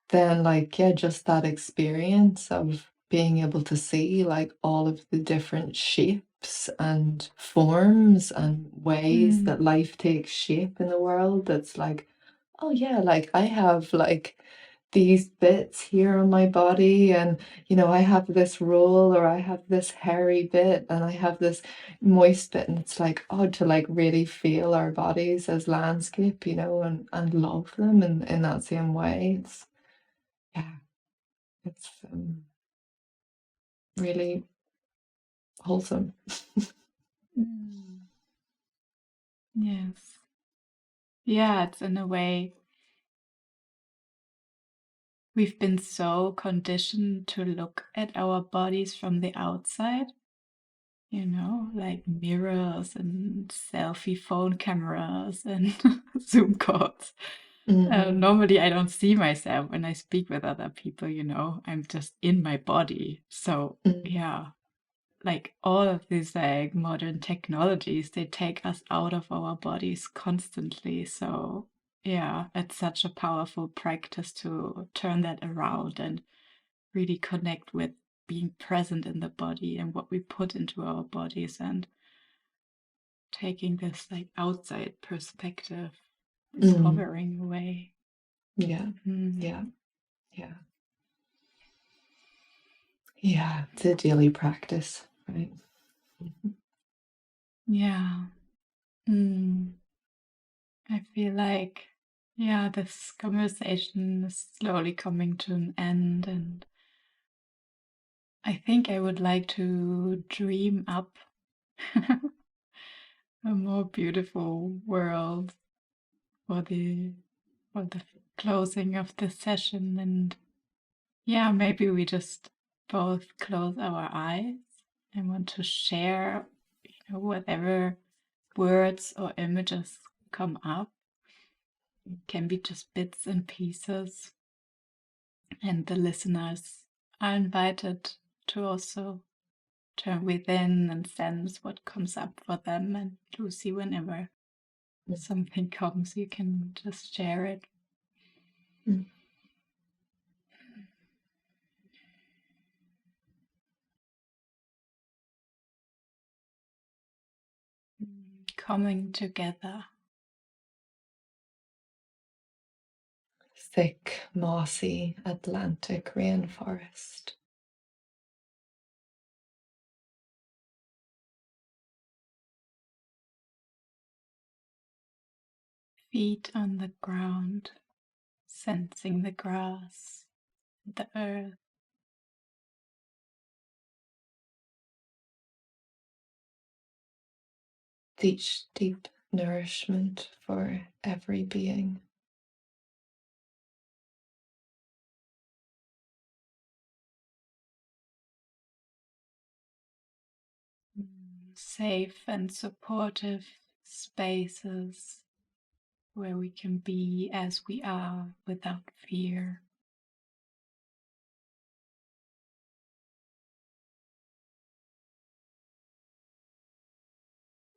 then like, yeah, just that experience of being able to see like all of the different shapes and forms and ways that life takes shape in the world. That's like, oh yeah, like I have like these bits here on my body, and I have this roll, or I have this hairy bit, and I have this moist bit, and it's like, oh, to like really feel our bodies as landscape, and love them in that same way. It's really wholesome. Yes. Yeah, it's in a way we've been so conditioned to look at our bodies from the outside, like mirrors and selfie phone cameras and Zoom calls. Normally, I don't see myself when I speak with other people, I'm just in my body. So, yeah, like all of these like modern technologies, they take us out of our bodies constantly. So, yeah, it's such a powerful practice to turn that around and really connect with being present in the body and what we put into our bodies, and taking this like outside perspective, this hovering away. Yeah. It's a daily practice, right? Yeah. I feel like, this conversation is slowly coming to an end, and I think I would like to dream up a more beautiful world for the closing of this session. And maybe we just both close our eyes and want to share, whatever words or images come up. It can be just bits and pieces. And the listeners are invited to also turn within and sense what comes up for them. And Lucy, whenever something comes, you can just share it. Coming together. Thick, mossy Atlantic rainforest. Feet on the ground, sensing the grass, the earth. Each deep nourishment for every being. Safe and supportive spaces where we can be as we are without fear.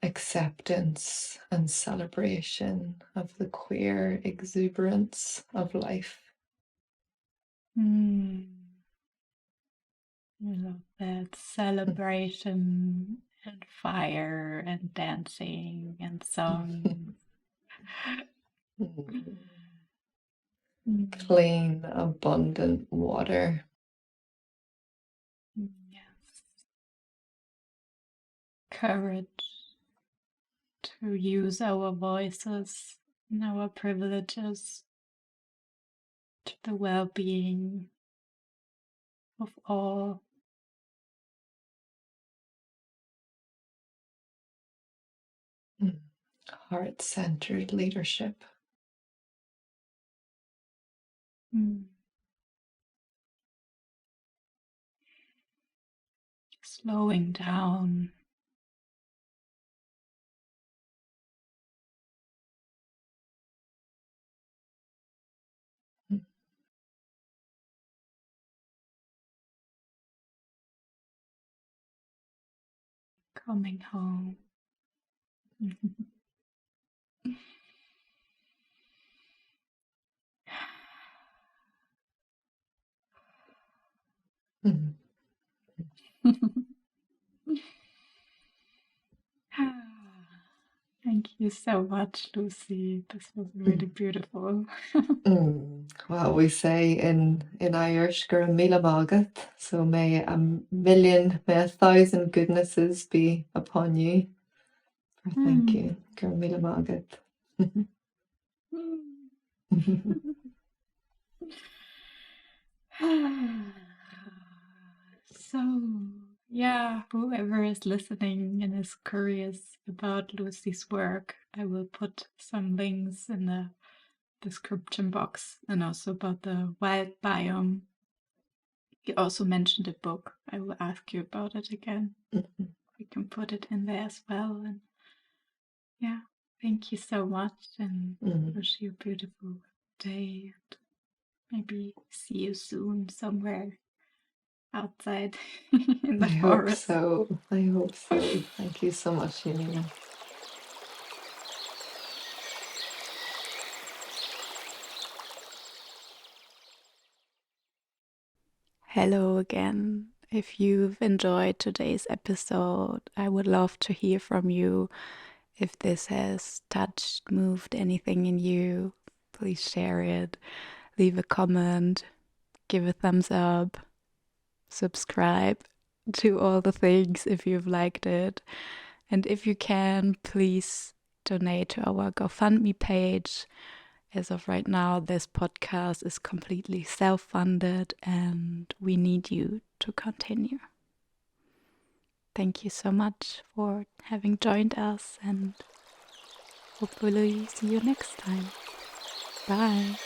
acceptance and celebration of the queer exuberance of life. I love that celebration and fire and dancing and song. Clean, abundant water. Yes. Courage to use our voices and our privileges to the well-being of all. Heart-centered leadership. Slowing down. Coming home. Thank you so much, Lucy. This was really beautiful. Well, we say in Irish, 𝗟𝗂𝘰𝗆𝘆𝘅, so may a 1,000 goodnesses be upon you. Thank you. 𝗟𝗂𝘰𝗆𝘆. So, yeah, whoever is listening and is curious about Lucy's work, I will put some links in the description box, and also about the wild biome. You also mentioned a book. I will ask you about it again. We can put it in there as well. And yeah, thank you so much, and wish you a beautiful day. And maybe see you soon somewhere outside in the forest. I hope so. Thank you so much, Janina. Hello again. If you've enjoyed today's episode, I would love to hear from you. If this has touched, moved anything in you, please share it. Leave a comment, give a thumbs up, subscribe to all the things if you've liked it. And if you can, please donate to our GoFundMe page. As of right now, this podcast is completely self-funded and we need you to continue. Thank you so much for having joined us, and hopefully see you next time. Bye.